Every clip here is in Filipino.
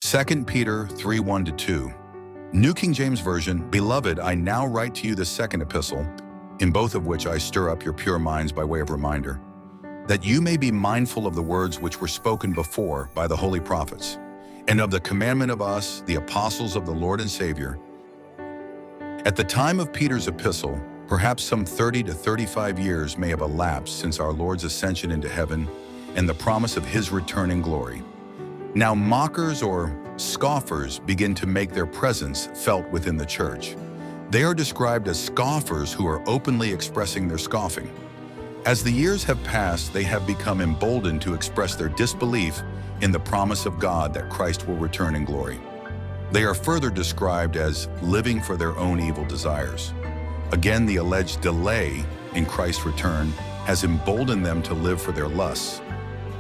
2 Peter 3:1-2. New King James Version, Beloved, I now write to you the second epistle, in both of which I stir up your pure minds by way of reminder, that you may be mindful of the words which were spoken before by the holy prophets, and of the commandment of us, the apostles of the Lord and Savior. At the time of Peter's epistle, perhaps some 30 to 35 years may have elapsed since our Lord's ascension into heaven and the promise of his return in glory. Now mockers or scoffers begin to make their presence felt within the church. They are described as scoffers who are openly expressing their scoffing. As the years have passed, they have become emboldened to express their disbelief in the promise of God that Christ will return in glory. They are further described as living for their own evil desires. Again, the alleged delay in Christ's return has emboldened them to live for their lusts.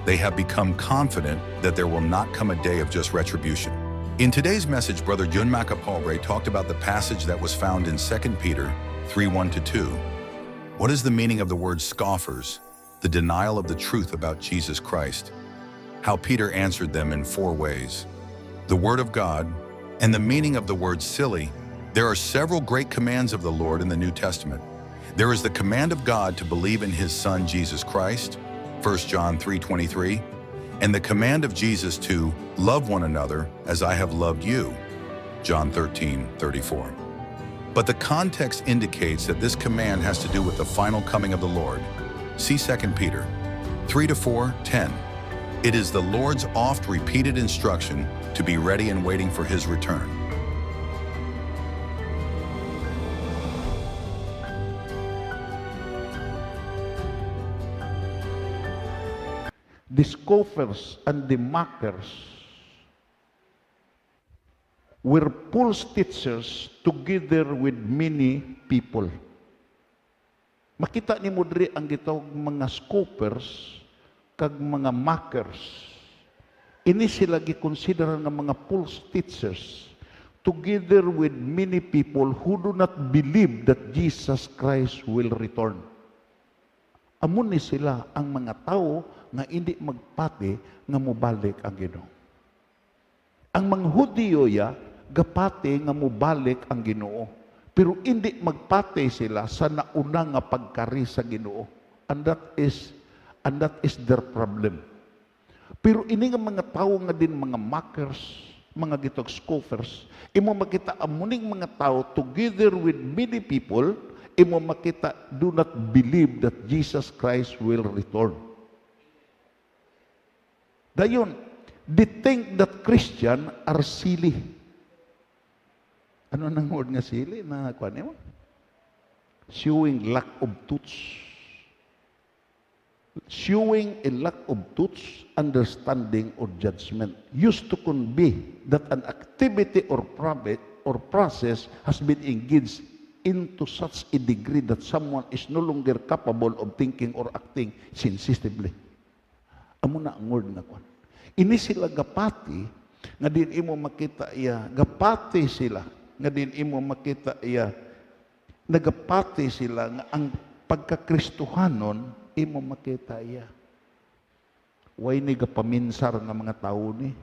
They have become confident that there will not come a day of just retribution. In today's message, Brother Jun Macapobre talked about the passage that was found in 2 Peter 3:1-2. What is the meaning of the word scoffers, the denial of the truth about Jesus Christ? How Peter answered them in 4 ways. The Word of God, and the meaning of the word silly. There are several great commands of the Lord in the New Testament. There is the command of God to believe in His Son, Jesus Christ, 1 John 3:23, and the command of Jesus to love one another as I have loved you, John 13:34. But the context indicates that this command has to do with the final coming of the Lord. See 2 Peter 3-4:10. It is the Lord's oft-repeated instruction to be ready and waiting for His return. The scoffers and the mockers were false teachers together with many people. Makita ni mo diri ang gitawag mga scoffers kag mga mockers. Ini sila gi-consider nga mga false teachers together with many people who do not believe that Jesus Christ will return. Amon ni sila ang mga tao nga hindi magpati nga mubalik ang Ginoo. Ang mga Hudiyo gapati nga mubalik ang Ginoo, pero hindi magpati sila sa nauna nga pagkari sa Ginoo. And that is their problem. Pero ini nga mga tao nga din mga mockers, mga gitog scoffers, imo makita amuning mga tao together with many people, imo makita do not believe that Jesus Christ will return. Dayon, they think that Christian are silly. Ano nang word nga silly na kuan mo? Showing lack of truth. Showing a lack of truth, understanding, or judgment used to convey that an activity or process has been engaged into such a degree that someone is no longer capable of thinking or acting sensitively. Amo na ang word nga kwan. Ini sila gapati nga din imo makita iya, gapati sila nga din imo makita iya, nagapati sila nga ang pagkakristohanon imo makita iya. Way ni gapaminsar nga mga tao ni.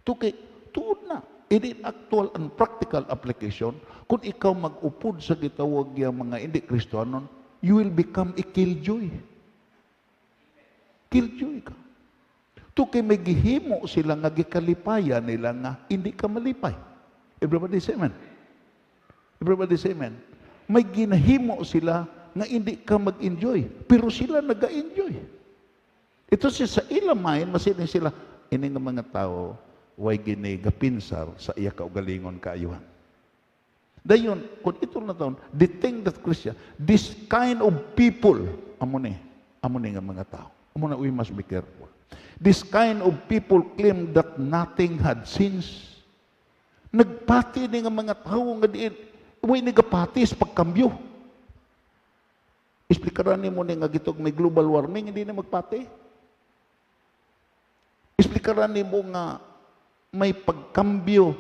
Tuod na. In actual and practical application, kung ikaw mag-upod sa gitawag yung mga hindi Kristohanon, you will become a killjoy. Killjoy ka. Kay may gihimo sila nga gikalipaya nila nga hindi ka malipay. Everybody say amen. Everybody say amen. May ginahimo sila nga hindi ka mag-enjoy, pero sila naga-enjoy. Ito sa ilamay, masilin sila, ini nga mga tao, way gini gapinsar sa iya kaugalingon kaayuhan. Dayon, kung ito na taon, the thing that Christian, this kind of people, amo ni nga mga tao. Amo na, we must be careful. This kind of people claim that nothing had sins. Nagpati ni nga mga tao nga diin, way nagapati sa pagkambyo. Explikaran ni mo ni nga gitog may global warming, hindi na magpati. Explikaran ni mo nga may pagkambyo,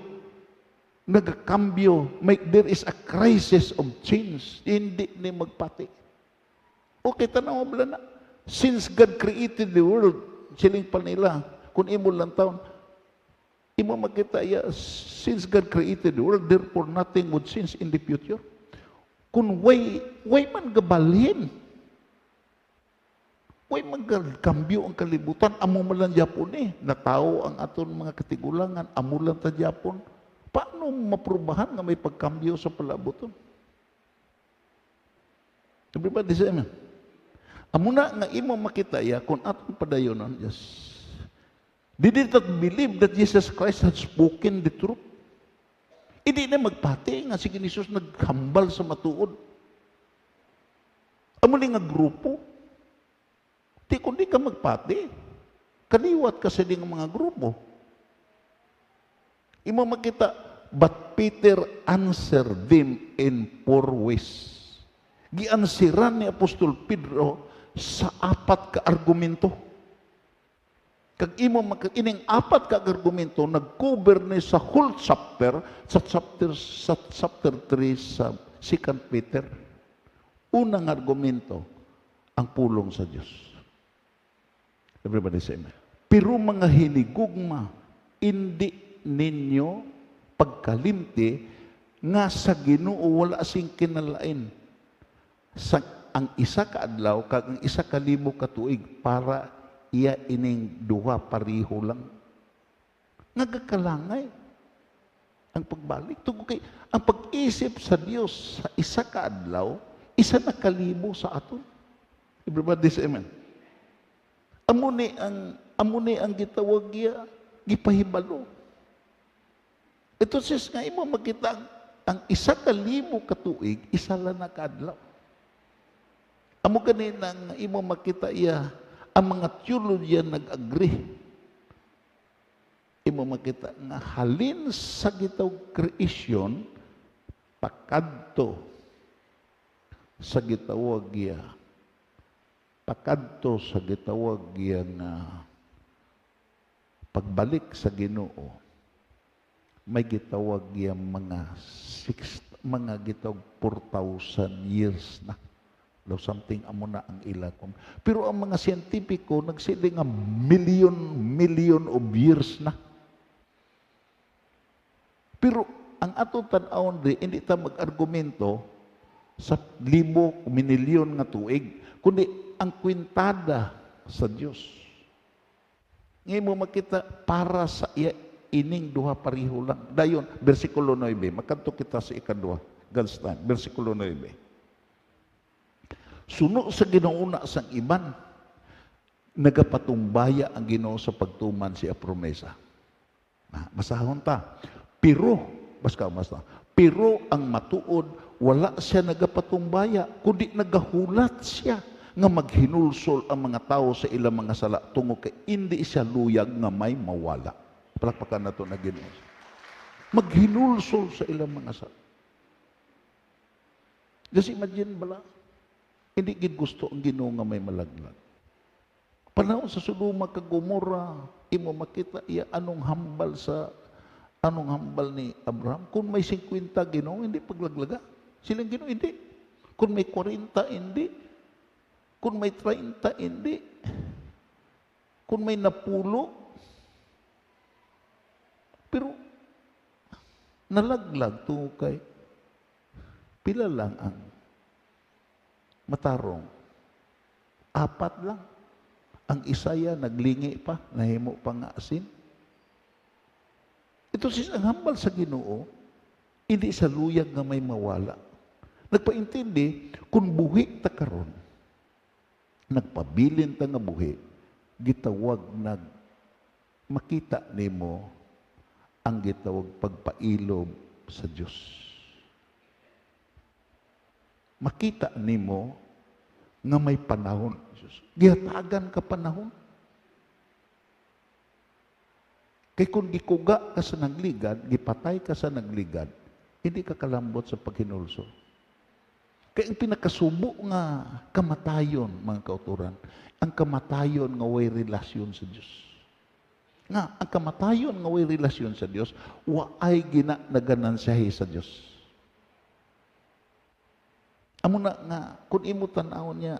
nagkambyo, there is a crisis of change, hindi ni magpati. Okay, tanaw mo na. Since God created the world, siling pa nila, kung imo lang taon, Imo makita ya, since God created the world, therefore nothing would change in the future. Kung way man gabalhin, way man kambyo ang kalibutan, amo man lang Japon na tao ang aton mga katigulangan, amo lang ta Japon. Paano maprubahan nga may pagkambyo sa palaboton? Everybody say amen. Amo na nga imo makita ya, kung aton padayonon, yes. They did not believe that Jesus Christ had spoken the truth. Hindi na magpati nga si Jesus naghambal sa matuod. Amo ni nga grupo. Di kundi ka magpati. Kaliwat ka sa ding mga grupo. Imo makita, but Peter answered them in 4 ways. Giansiran ni Apostol Pedro sa 4 ka argumento. Kag imo ining 4 ka argumento nag-cover ni sa whole chapter sa chapter 3 sa 2 Peter. Unang argumento, ang pulong sa Dios. Everybody say amen. Pero mga hinigugma, hindi ninyo pagkalimti nga sa Ginoo wala sing kinalain. Sa ang isa ka adlaw kag ang isa ka libo ka tuig para iya ining duha pariho lang. Nagakalangay ang pagbalik. Tugo kay ang pag-isip sa Dios sa isa ka adlaw, isa na kalibo sa aton. Everybody say amen. Amo ni ang gitawag iya gipahibalo. Ito sis nga imo makita ang isa ka libo ka tuig, isa lang na kadlaw. Amo gani nang imo makita iya ang mga theologian nag-agree. Imo makita nga halin sa gitawag creation pakadto sa gitawag iya nga pagbalik sa Ginoo may gitawag iya mga gitawag 4,000 years na. Daw something amo na ang ila. Pero ang mga siyentipiko nagsili nga million of years na. Pero ang ato tan-awon di hindi ta mag-argumento sa libo minilyon nga tuig, kundi ang kwintada sa Dios. Ngayon mo makita para sa iya ining duha pariho lang. Dayon bersikulo 9, makadto kita sa ikaduha. God's time, bersikulo 9. Suno sa ginauna sang iban, nagapatumbaya ang Ginoo sa pagtuman siya promesa. Masahon ta. Pero ang matuod, wala siya nagapatumbaya, kundi nagahulat siya nga maghinulsol ang mga tao sa ilang mga sala tungo kay hindi siya luyag nga may mawala. Palakpakan na ito na Ginoo. Maghinulsol sa ilang mga sala. Just imagine bala, hindi gid gusto ang Ginoo nga may malaglag. Panahon sa Sodoma kag Gomora, imo makita iya anong hambal ni Abraham. Kung may 50 Ginoo, hindi paglaglaga. Silang Ginoo, hindi. Kung may 40, hindi. Kung may 30, hindi. Kung may 10. Pero, nalaglag to kay pila lang ang matarong. 4 lang. Ang Isaya naglingi pa, nahimo pa nga asin. Ito sis ang hambal sa Ginoo, hindi sa luyag nga may mawala. Nagpaintindi kung buhi ta karon, nagpabilin ta nga buhi, gitawag makita nimo ang gitawag pagpailob sa Dios. Makita nimo nga may panahon. Gihatagan ka panahon. Kay kung gikuga ka sa nagligad, gipatay ka sa nagligad, hindi ka kalambot sa paghinulso. Kay ang pinakasubo nga kamatayon, mga kauturan, ang kamatayon nga way relasyon sa Dios. Nga, ang kamatayon nga way relasyon sa Dios, waay ginanagansyahi sa Dios. Amo na nga, kung imo tan-awon niya,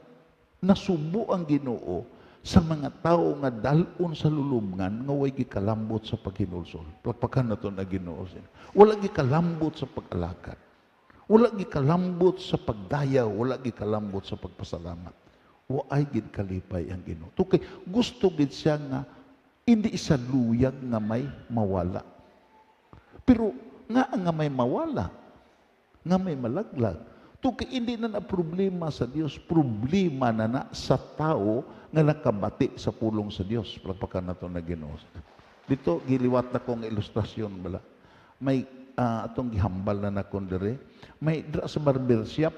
nasubo ang Ginoo, sa mga tao nga dalon sa lulubngan nga way gikalambot sa paghinulsol. Plakpakan nato na Ginoo. Wala gikalambot sa pag-alakad. Wala gikalambot sa pagdayaw, wala gikalambot sa pagpasalamat. Waay gid kalipay ang Ginoo. Tukay gusto gid siya nga hindi isa luyag nga may mawala. Pero nga may mawala, nga may malaglag. Tukay hindi na problema sa Dios, problema na sa tao nga nakabati sa pulong sa Dios. Plakpakan nato na Ginoo. Dito giliwat na kong ilustrasyon bala. May atong gihambal na nakon dire. May dra sa barber shop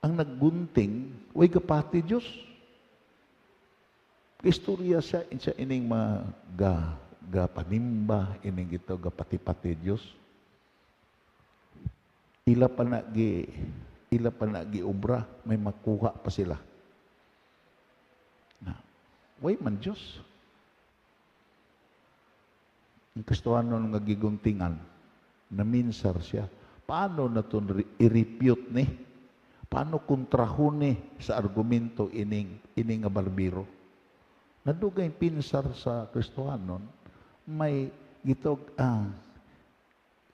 ang naggunting way kapati Dios. Istorya siya ining mga panimba ining gito gapati-pati Dios. Ila pa na gi obra, may makuha pa sila. Na, way man Dios. Ang Kristohano nga giguntingan, naminsar siya. Paano na ito i-refute ni? Paano kontrahon ni sa argumento ining nga barbero? Nadugay pinsar sa Kristohanon, may gitog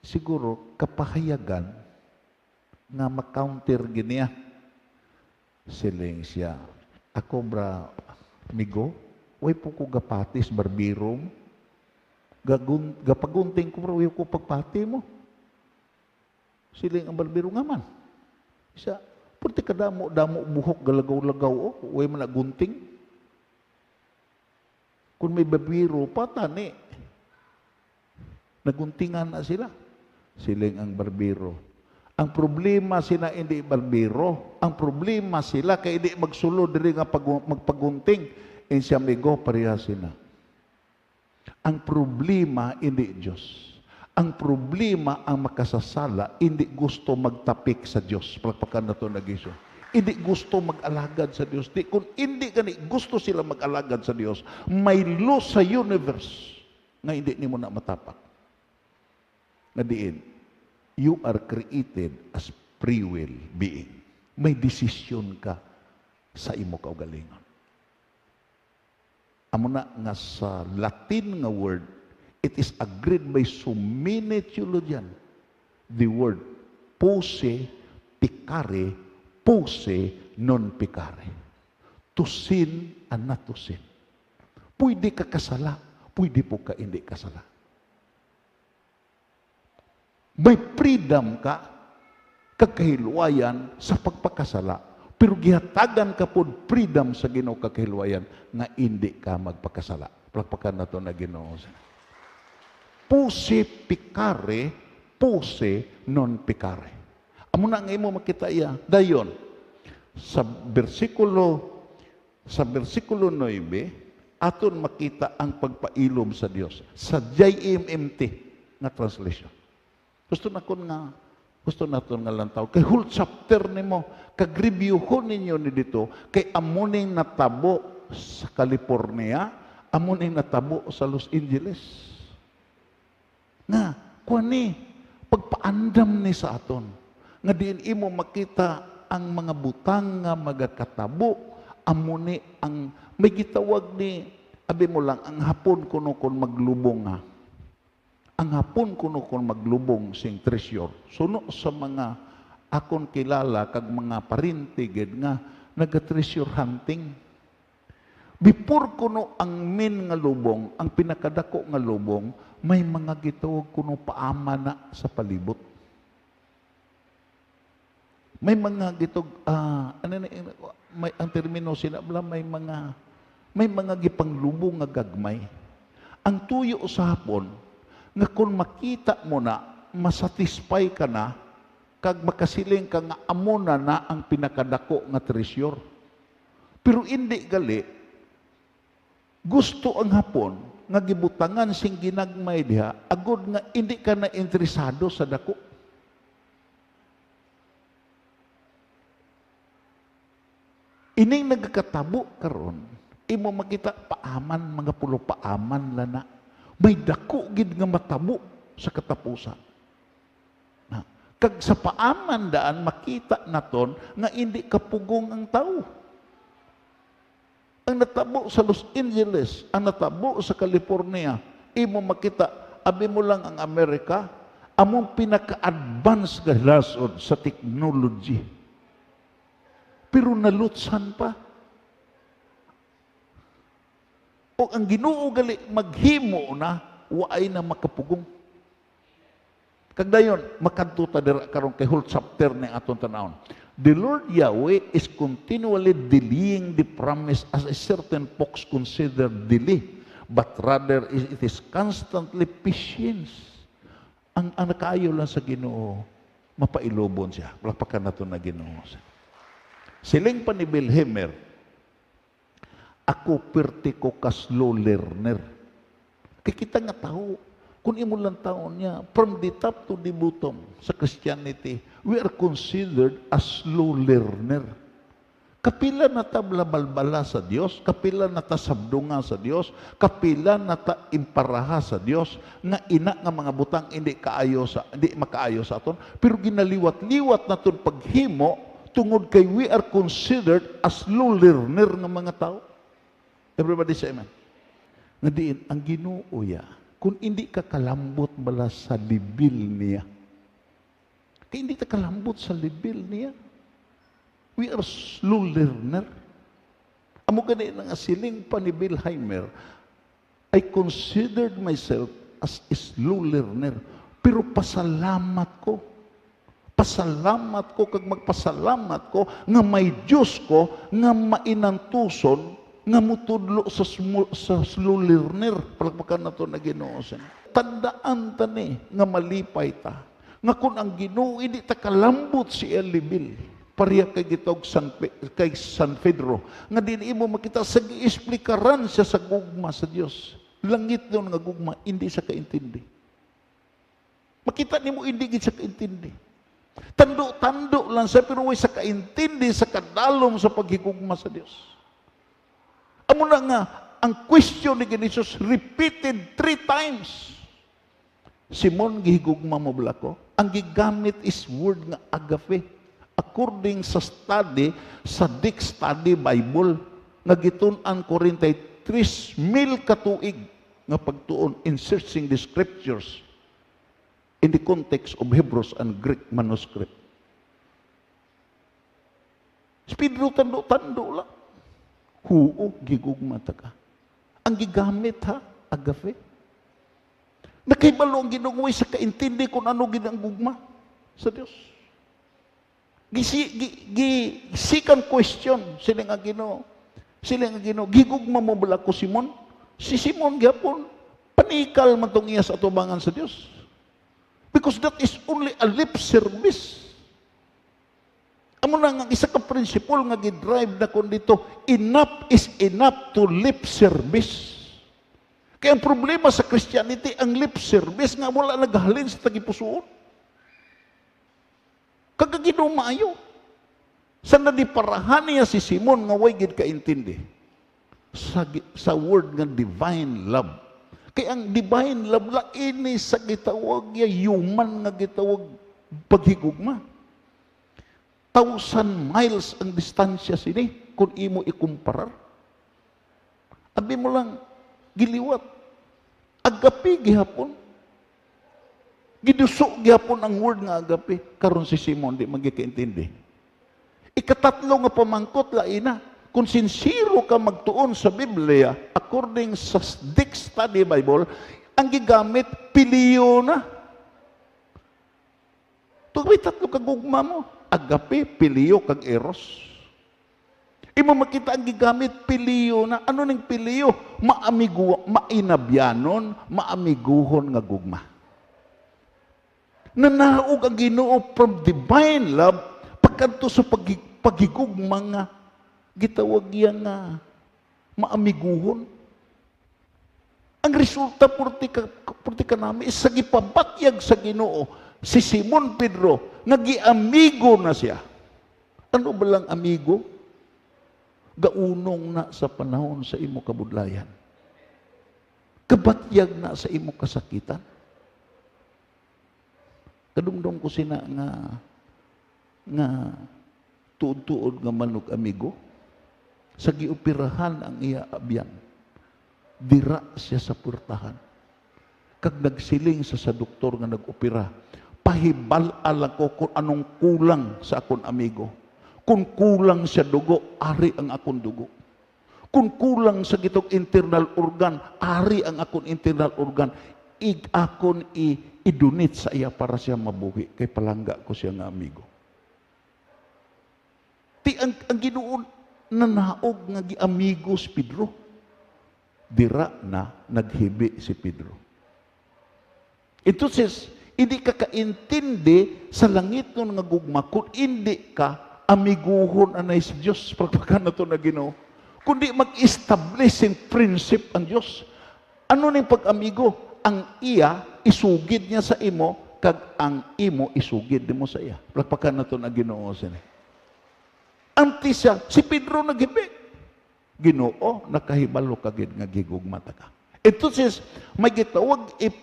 siguro kapahayagan nga makounter giniya. Siling siya. Ako bra, migo, way po ko gapatis barbero mo. Gapagunting ko bro, way ko pagpati mo. Siling ang barbero nga man. Isa, pati ka damo buhok galagaw-lagaw o, way man nagunting. Kung may barbero, patani. Naguntingan na sila. Siling ang barbero. Ang problema sila hindi barbero. Ang problema sila kay hindi magsulod diri nga magpagunting. And siya migo pareha sila. Ang problema hindi Diyos. Ang problema ang makasasala, hindi gusto magtapik sa Diyos. Palakpakan na ito nag-iso. Hindi gusto mag-alagad sa Diyos. Kung hindi gani gusto sila mag-alagad sa Diyos, may law sa universe na hindi nimo na matapak. Na diin, you are created as free will being. May desisyon ka sa imo kaugalingon. Amo na nga sa Latin nga word, it is agreed by so many theologians. The word posse picare, posse non picare. To sin and not to sin. Pwede ka kasala, pwede po ka hindi kasala. May freedom ka, kakahiluayan sa pagpakasala. Pero gihatagan ka po freedom sa Ginoo kakahilwayan nga hindi ka magpakasala. Palakpakan na ito na Ginoo. Posse picare, posse non picare. Amo na nga imo makita iya. Dayon, sa versikulo 9, aton makita ang pagpailom sa Dios. Sa JMMT nga translation. Gusto naton nga lantaw. Kay whole chapter nimo, kag-reviewhon ninyo ni dito, kay amuning natabo sa California, amuning natabo sa Los Angeles. Nga, kuani, pagpaandam ni sa aton, nga diin imo makita ang mga butang nga magakatabo, amuni ang, may gitawag ni, abi mo lang, ang hapon kuno kon maglubong nga. Ang hapon kuno kon maglubong sing treasure. Suno sa mga akon kilala kag mga parintigid nga naga-treasure hunting. Before kuno ang min nga lubong, ang pinakadako nga lubong, may mga gitawag kuno paama na sa palibot. May mga gitog may ang termino sinabla may mga gipanglubong nga gagmay. Ang tuyo sa hapon nga kung makita mo na, masatisfy ka na, kag makasiling ka nga amo na ang pinakadako nga treasure. Pero hindi gali, gusto ang hapon, nga gibutangan sing ginagmay diha, agod nga hindi ka na interesado sa dako. Ining nagkatabo karon, imo makita paaman, mga pulo paaman lana. May dako gid nga matabo sa katapusan. Na, kag sa paaman daan makita naton nga hindi kapugong ang tao. Ang natabo sa Los Angeles, ang natabo sa California, imo makita, abi mo lang ang Amerika, among pinaka-advance nga lasod sa technology. Pero nalutsan pa. O ang Ginoo gali maghimo na, waay na makapugong. Kagdayon, makadto ta dira karon kay whole chapter ni aton tanawon. The Lord Yahweh is continually delaying the promise as a certain folks consider delay, but rather it is constantly patience. Ang nakaayo lang sa Ginoo, mapailobon siya. Palakpakan nato na Ginoo. Siling pa ni Wilhelmer, ako perti ko ka slow learner. Kaya kita nga tao, kung imo lang taon niya, from the top to the bottom sa Christianity, we are considered as slow learner. Kapila na ta balbala sa Dios, kapila na ta sabdunga sa Dios, kapila na ta imparaha sa Dios, nga ina nga mga butang hindi makaayo sa aton, pero ginaliwat-liwat naton paghimo tungod kay we are considered as slow learner nga mga tao. Everybody say amen. Nga diin, ang Ginoo ya, kung hindi ka kalambot bala sa libil niya, kaya hindi ka kalambot sa libil niya, we are slow learner. Amo gani nga siling pa ni Wilhelmer, I considered myself as a slow learner, pero pasalamat ko kag magpasalamat ko nga may Diyos ko nga mainantuson nga mutudlo sa slow learner. Palakpakan na ito na Ginoo. Tandaan ta ni nga malipay ta. Nga kung ang Ginoo hindi ta kalambot si Elibil, pariya kay gitog kay San Pedro, nga din imo makita sa giisplikaran siya sa gugma sa Dios. Langit daw nga gugma, hindi sa kaintindi. Makita nimo hindi gid sa kaintindi. Tando lang sa pero way sa kaintindi sa kadalom sa paghigugma sa Dios. Amo na nga, ang question ni Jesus repeated 3 times. Simon, gihigugma mo bala ko? Ang gigamit is word nga agape. According sa study, sa Dick Study Bible, nga gitun-an ko rin tay 3,000 katuig nga pagtuon in searching the scriptures in the context of Hebrews and Greek manuscript. Pedro tando lang. Huo, gigugma ta ka. Ang gigamit ha, agape. Nakaibalo ang ginungoy sa kaintindi kung ano ginang gugma sa Diyos. Second question, sila nga Ginoo, gigugma mo bala ko Simon? Si Simon gyapon, panikal man tong iya sa atubangan sa Diyos. Because that is only a lip service. Amo na nga isa ka principle nga gidrive na kon dito, enough is enough to lip service. Kaya ang problema sa Christianity, ang lip service nga wala naghalin sa tagipusoon. Kagagino maayo. Sana di parahan niya si Simon nga way gid kaintindi sa word nga divine love. Kaya ang divine love la ini sa gitawag ya human nga gitawag paghigugma. 1,000 miles ang distansya sini kung imo ikumparar. Abi mo lang giliwat. Agapi gihapon. Giduso gihapon ang word nga agapi. Karon si Simon di magikaintindi. Ikatatlo nga pamangkot laina. Kung sincero ka magtuon sa Biblia, according sa Dick Study Bible, ang gigamit piliyo na. Tugay tatlo kagugma mo. Agape, piliyo, kag eros. Imo makita ang gigamit, piliyo na. Ano ning piliyo? Mainabyanon, maamiguhon nga gugma. Nanaog ang Ginoo from divine love, pagkanto sa pagigugma nga, gitawag yan nga, maamiguhon. Ang resulta, purti ka namin, sa gipabatyag sa Ginoo, si Simon Pedro, nagi-amigo na siya. Ano ba lang amigo? Gaunong na sa panahon sa imo kabudlayan. Kabatyag na sa imo kasakitan. Kadumdum ko sina nga tuod-tuod nga manug amigo. sa gioperahan ang iya abyan. Dira siya sa purtahan. Kag nagsiling sa doktor nga nag-opera, pahibal-al ako kung anong kulang sa akon amigo. Kung kulang sa dugo, ari ang akon dugo. Kung kulang sa gitong internal organ, ari ang akon internal organ. Akon idunit sa iya para siya mabuhi. Kay palangga ko siya nga amigo. Ang Ginoo nanaog nga giamigo si Pedro. Dira na naghibi si Pedro. Ito says, hindi ka kaintindi sa langit nun nga gugma kung hindi ka amiguhon anay sa Diyos. Pagpakan na ito na Ginoo. Kundi mag-establish yung prinsip ang Diyos. Ano na yung pag-amigo? Ang iya, isugid niya sa imo, kag ang imo, isugid mo sa iya. Pagpakan na ito na Ginoo sila. Anti siya, si Pedro naghibi. Ginoo, nakahibalo kagid nga gigugmata ka. Ito says, may gitawag if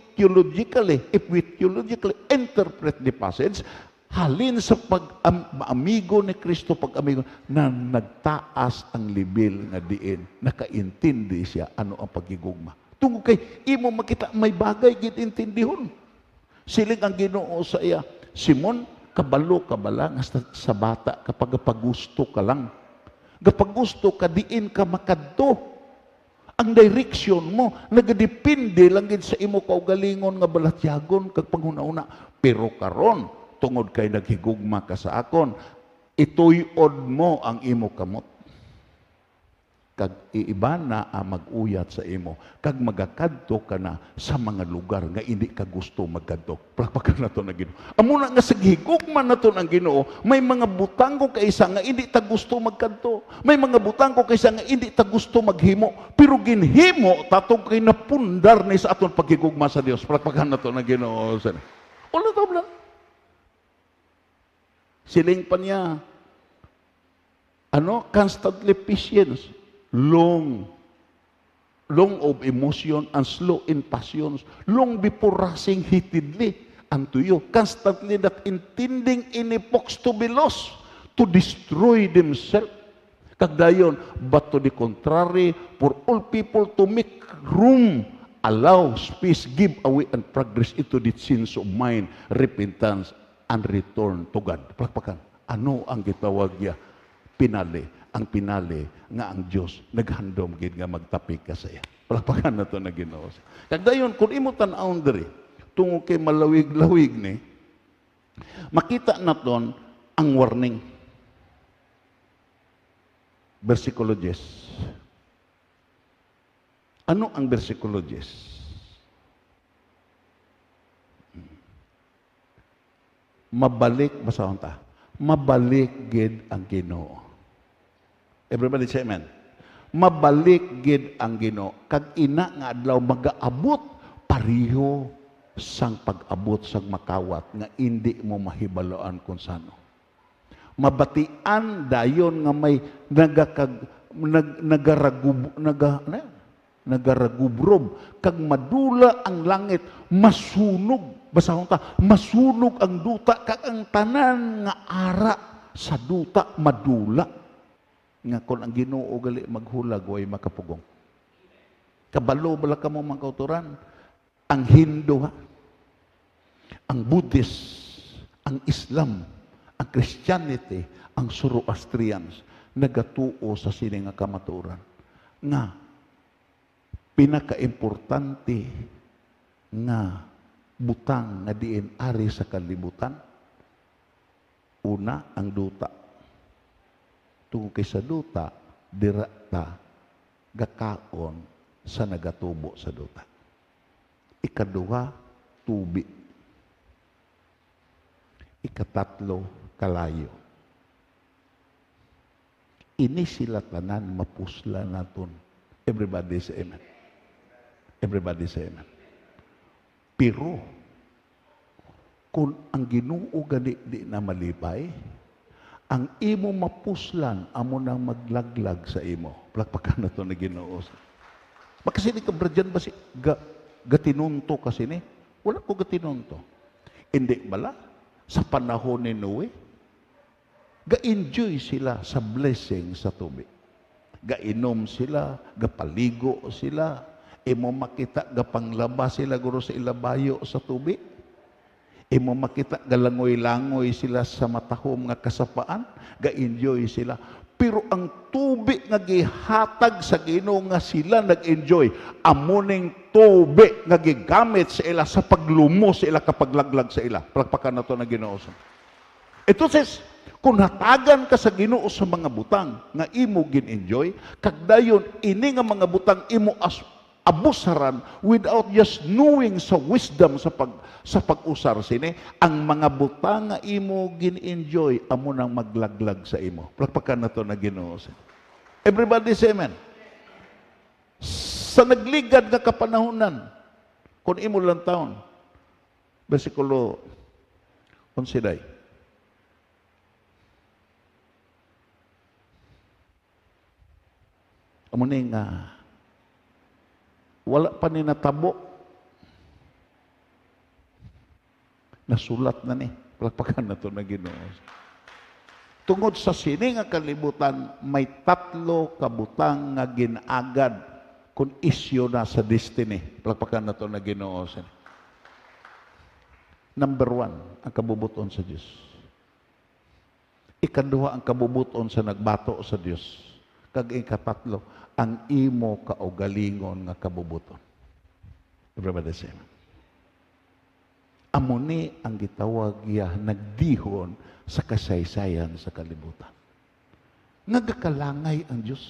we theologically interpret the passage, halin sa pag-amigo ni Kristo, pag-amigo, na nagtaas ang level nga diin, nakaintindi siya ano ang pagigugma. Tungkol kay, imo makita, may bagay gitintindihon. Siling ang Ginoo sa iya, Simon, kabalo ka bala nga sa bata kapag pagusto ka lang. Kapag gusto ka, diin ka makadto. Ang direksyon mo, nagadepende lang gid sa imo kaugalingon nga balatyagon kag panghuna-una. Pero karon, tungod kay naghigugma ka sa akon, ituy-od mo ang imo kamot. Kag iiba na ang mag-uyat sa imo. Kag magakadto ka na sa mga lugar nga hindi ka gusto magkadto. Palakpakan na ito na Ginoo. Amo na nga sa gigugma na ito ng Ginoo, may mga butang ko kaysa nga hindi ta gusto magkadto. May mga butang ko kaysa nga hindi ta gusto maghimo. Pero ginhimo, tatong kay napundar ni sa aton paghigugma sa Dios. Palakpakan na ito na Ginoo. Wala ito lang. Siling pa niya, constantly patience. Long of emotion and slow in passions, long before rushing heatedly unto you, constantly not intending any folks to be lost, to destroy themselves. Kagdayon, but to the contrary, for all people to make room, allow space, give away and progress into the sins of mind, repentance, and return to God. Palakpakan. Ano ang gitawag niya? Pinali. Ang pinali nga ang Diyos naghandom gid nga magtapik ka sa iya. Palakpakan na to na Ginoo. Kagdayon kung imo tan-awon diri tungo kay malawig-lawig ni, makita naton ang warning. Bersikulo 10. Ano ang bersikulo 10? Mabalik, basahon ta. Mabalik gid ang Ginoo. Everybody say amen. Mabalik gid ang Ginoo. Kag ina nga adlaw magaabot pariho sang pag-abot sang makawat nga hindi mo mahibaloan kung sano. Mabatian dayon nga may nagaragubrob kag madula ang langit, masunog. Basahon ta, masunog ang duta kag ang tanan nga ara sa duta madula. Nga kung ang Ginoo gali maghulag way makapugong. Kabalo bala ka mo mga kauturan. Ang Hindu, ang Buddhist, ang Islam, ang Christianity, ang Zoroastrians, nagatuo sa sini nga kamaturan. Nga, pinaka-importante nga butang nga diin ari sa kalibutan, una, ang duta. Tungkol kay sa duta, dirata, gakaon sa nagatubo sa duta. Ikaduha, tubi. Ikatatlo, kalayo. Ini sila tanan mapusla naton. Everybody say amen. Everybody say amen. Pero, kung ang Ginoo gani di na malipay, ang imo mapuslan, amo nang maglaglag sa imo. Palakpakan na ito na Ginoo. Makasi ni kabradyan ba si gatinunto kasi ni? Wala ko gatinunto. Hindi bala? Sa panahon ni Noe, ga-enjoy sila sa blessing sa tubig. Gainom sila, gapaligo sila, imo makita gapanglaba sila guro sa ilabayo sa tubig. Imo makita galangoy-langoy sila sa matahom nga kasapaan, ga-enjoy sila. Pero ang tubig nga gihatag sa Ginoo nga sila nag-enjoy, amuning tubig nga gigamit sa ila sa paglumo sa ila kapaglaglag sa ila. Palakpakan na to na Ginoo. Entonces, kung hatagan ka sa Ginoo sa mga butang nga imo gin-enjoy, kagdayon ini nga mga butang imo abusaran without just knowing sa wisdom sa pag-usar sini, ang mga butang nga imo gin-enjoy amo nang maglaglag sa imo. Palakpakan na to na Ginoo. Everybody say amen. Sa nagligad nga kapanahunan, kung imo lang taon, versikulo 11 day. Amo ni nga wala pa ni natabo. Nasulat na ni. Palakpakan na to na Ginoo. Tungod sa sini nga kalibutan, may 3 kabutang nga ginagad kung isyo na sa destiny. Palakpakan na to na Ginoo. Number 1, ang kabubuton sa Diyos. Ikaduha, ang kabubuton sa nagbato sa Diyos. Kag ikatatlo, ang imo kaugalingon nga kabubuton. Everybody say amen. Amo ni ang gitawag ya nagdihon sa kasaysayan sa kalibutan. Nagakalangay ang Diyos.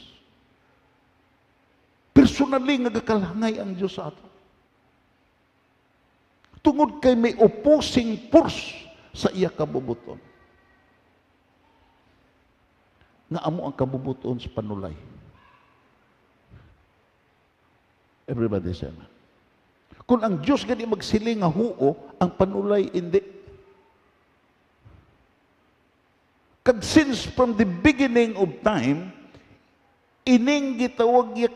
Personally, nagakalangay ang Diyos sa ato. Tungod kay may opposing force sa iya kabubuton. Nga amo ang kabubuton sa panulay. Everybody say amen. Kung ang Diyos gani magsiling nga huo, ang panulay hindi. Kag since from the beginning of time, ining gitawag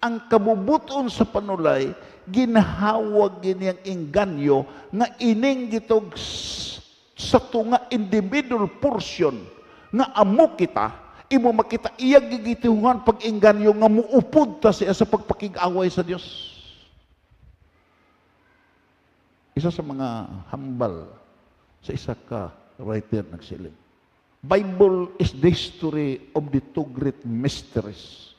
ang kabubuton sa panulay, ginahawag gini ang engganyo nga ining gitawag sa tunga individual portion nga amo kita, imo makita iyang gigituhan pag-engganyo nga muupod ta siya sa pagpakig-away sa Dios. Isa sa mga hambal sa isa ka writer nagsiling, Bible is the history of the 2 great mysteries.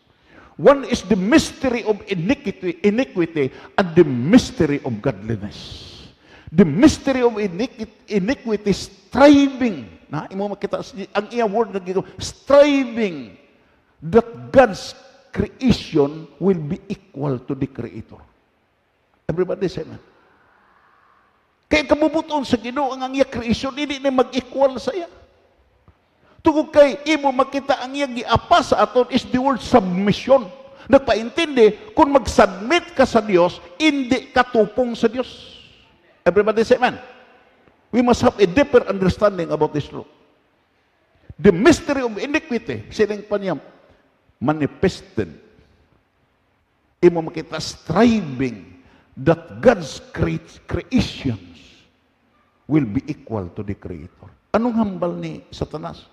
One is the mystery of iniquity and the mystery of godliness. The mystery of iniquity, striving. Na, imo makita ang iya word na striving that God's creation will be equal to the Creator. Everybody say amen. Kaya kabubuton sa Ginoo ang iya creation, hindi na mag-equal sa iya. Tungod kay imo makita ang iya giapa sa aton is the word submission. Nagpaintindi, kung mag-submit ka sa Dios, hindi ka tupong sa Dios. Everybody say amen. We must have a deeper understanding about this law. The mystery of iniquity, sining pa niya, manifested. Imo makita striving that God's creations will be equal to the Creator. Anong hambal ni Satanas?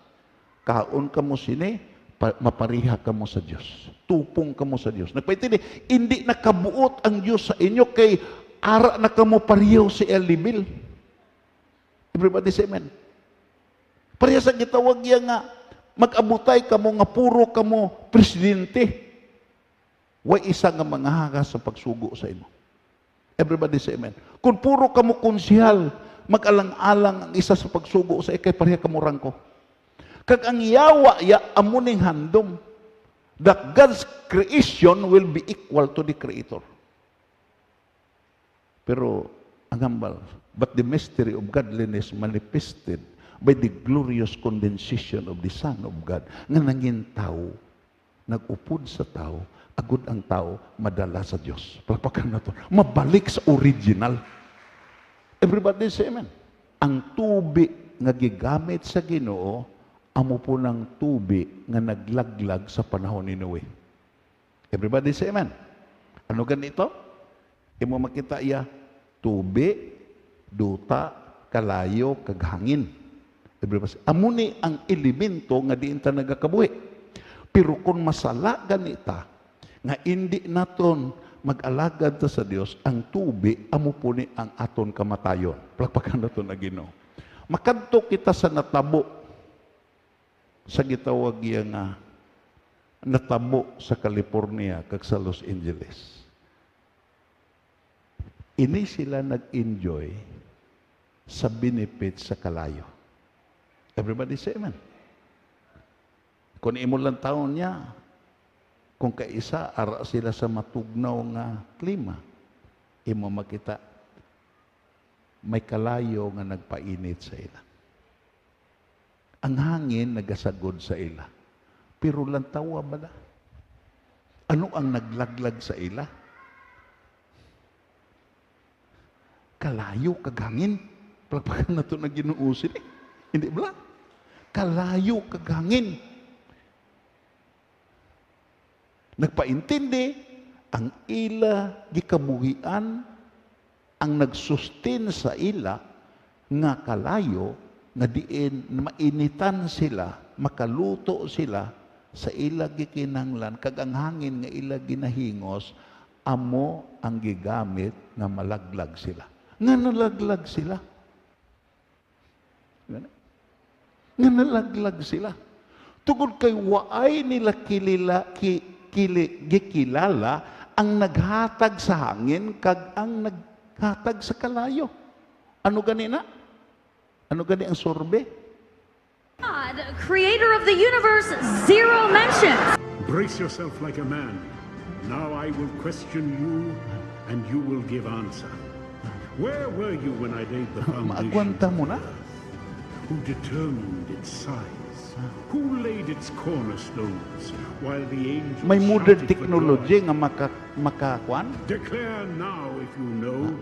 Kaon ka mo sini, mapariha ka mo sa Diyos. Tupong ka mo sa Diyos. Nagpaintindi, hindi nakabuot ang Diyos sa inyo kay ara na ka mo pariyaw si Elibil. Everybody say amen. Pareha sa gitawag niya nga, mag-abutay ka mo nga puro ka mo presidente. Way isa nga mga haga sa pagsugo sa imo. Everybody say amen. Kung puro ka mo konsihal, mag-alang-alang ang isa sa pagsugo sa ikay, pareha ka mo rangko. Kag ang yawa ya amuning handom that God's creation will be equal to the Creator. Pero ang hambal, but the mystery of godliness manifested by the glorious condensation of the Son of God, nga nangin tao, nag-upod sa tao, agud ang tao, madala sa Diyos. Palakpakan na to. Mabalik sa original. Everybody say amen. Ang tubi nga gigamit sa Ginoo, amo po ng tubi nga naglaglag sa panahon ni Noe. Everybody say amen. Ano ganito? Imo makita iya, tubi, duta, kalayo, kaghangin. Amo ni ang elemento nga diin ta nagakabuhi. Pero kung masala ganita, nga hindi naton mag-alagad ta sa Dios, ang tubi amo po ni ang aton kamatayon. Palakpakan naton na Ginoo. Makadto kita sa natabo sa gitawag nga natabo sa California kag sa Los Angeles. Ini sila nag-enjoy sa benefit sa kalayo. Everybody say amen. Kung imo lang taon niya, kung kaisa, ara sila sa matugnaw nga klima, imo makita, may kalayo nga nagpainit sa ila. Ang hangin nagasagod sa ila. Pero lantawa ba na? Ano ang naglaglag sa ila? Kalayo kagangin. Palakpakan na ito na ginuusin eh. Hindi ba? Kalayo kagangin. Nagpaintindi, ang ila gikabuhian, ang nagsustain sa ila, nga kalayo, nga diin, mainitan sila, makaluto sila, sa ila gikinanglan, kag ang hangin nga ila ginahingos, amo ang gigamit nga malaglag sila. Nga nalaglag sila. Nga nalaglag sila. Tungod kay waay nila gikilala ang naghatag sa hangin kag ang naghatag sa kalayo. Ano gani na? Ano gani ang sorbe? God, creator of the universe, zero mentions. Brace yourself like a man. Now I will question you, and you will give answer. Where were you when I laid the foundation? Maagwanta mo na? Who determined its size? Who laid its cornerstones? While the angels May modern shouted for technology joy? nga makakwan? Declare now if you know.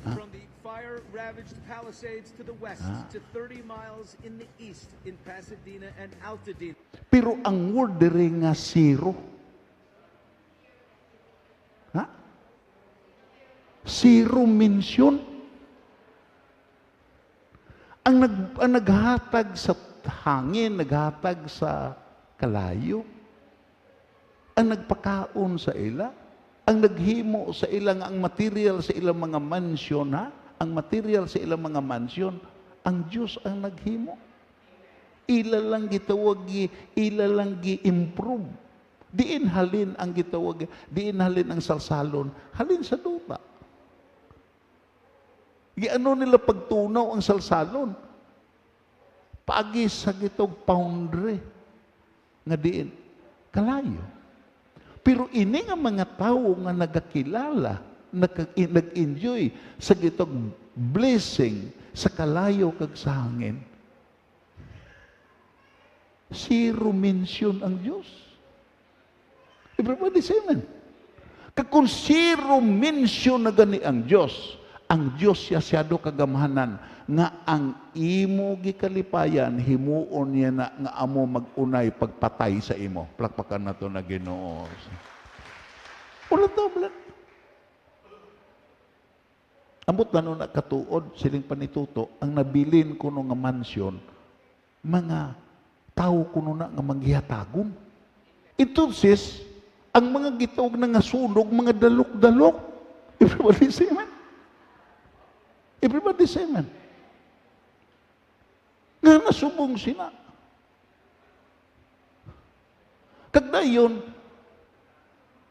From the fire-ravaged Palisades to the west, to 30 miles in the east in Pasadena and Altadena. Pero ang word diri nga zero. Ha? Zero mention. Ang naghatag sa hangin, naghatag sa kalayo, ang nagpakaon sa ila, ang naghimo sa ilang ang material sa ilang mga mansyon, ha? Ang material sa ilang mga mansyon, ang Diyos ang naghimo. Ila lang gitawag, ila lang gi-improve. Diin halin ang gitawag, diin halin ang salsalon, halin sa duta. Ano nila pagtunaw ang salsalon? Paagi sa gitog foundry nga diin kalayo. Pero ini nga mga tao nga nagakilala, nag-enjoy sa gitog blessing sa kalayo kag sa hangin. Zero mention ang Diyos. Everybody say amen. Kung zero mention na gani ang Diyos siya siyado kagamhanan nga ang imo gikalipayan himuon niya na nga amo magunay pagpatay sa imo. Plakpakan nato na Ginoo. Ulat to, ulat. Ambot na nun katuod siling panituto ang nabilin kuno nga mansyon mga tao kuno na nga manggihatagon. Entonces, ang mga gitawag na nga sunog, mga dalok-dalok. Everybody say amen. Everybody say amen. Nga nasubong sila. Kagdayon,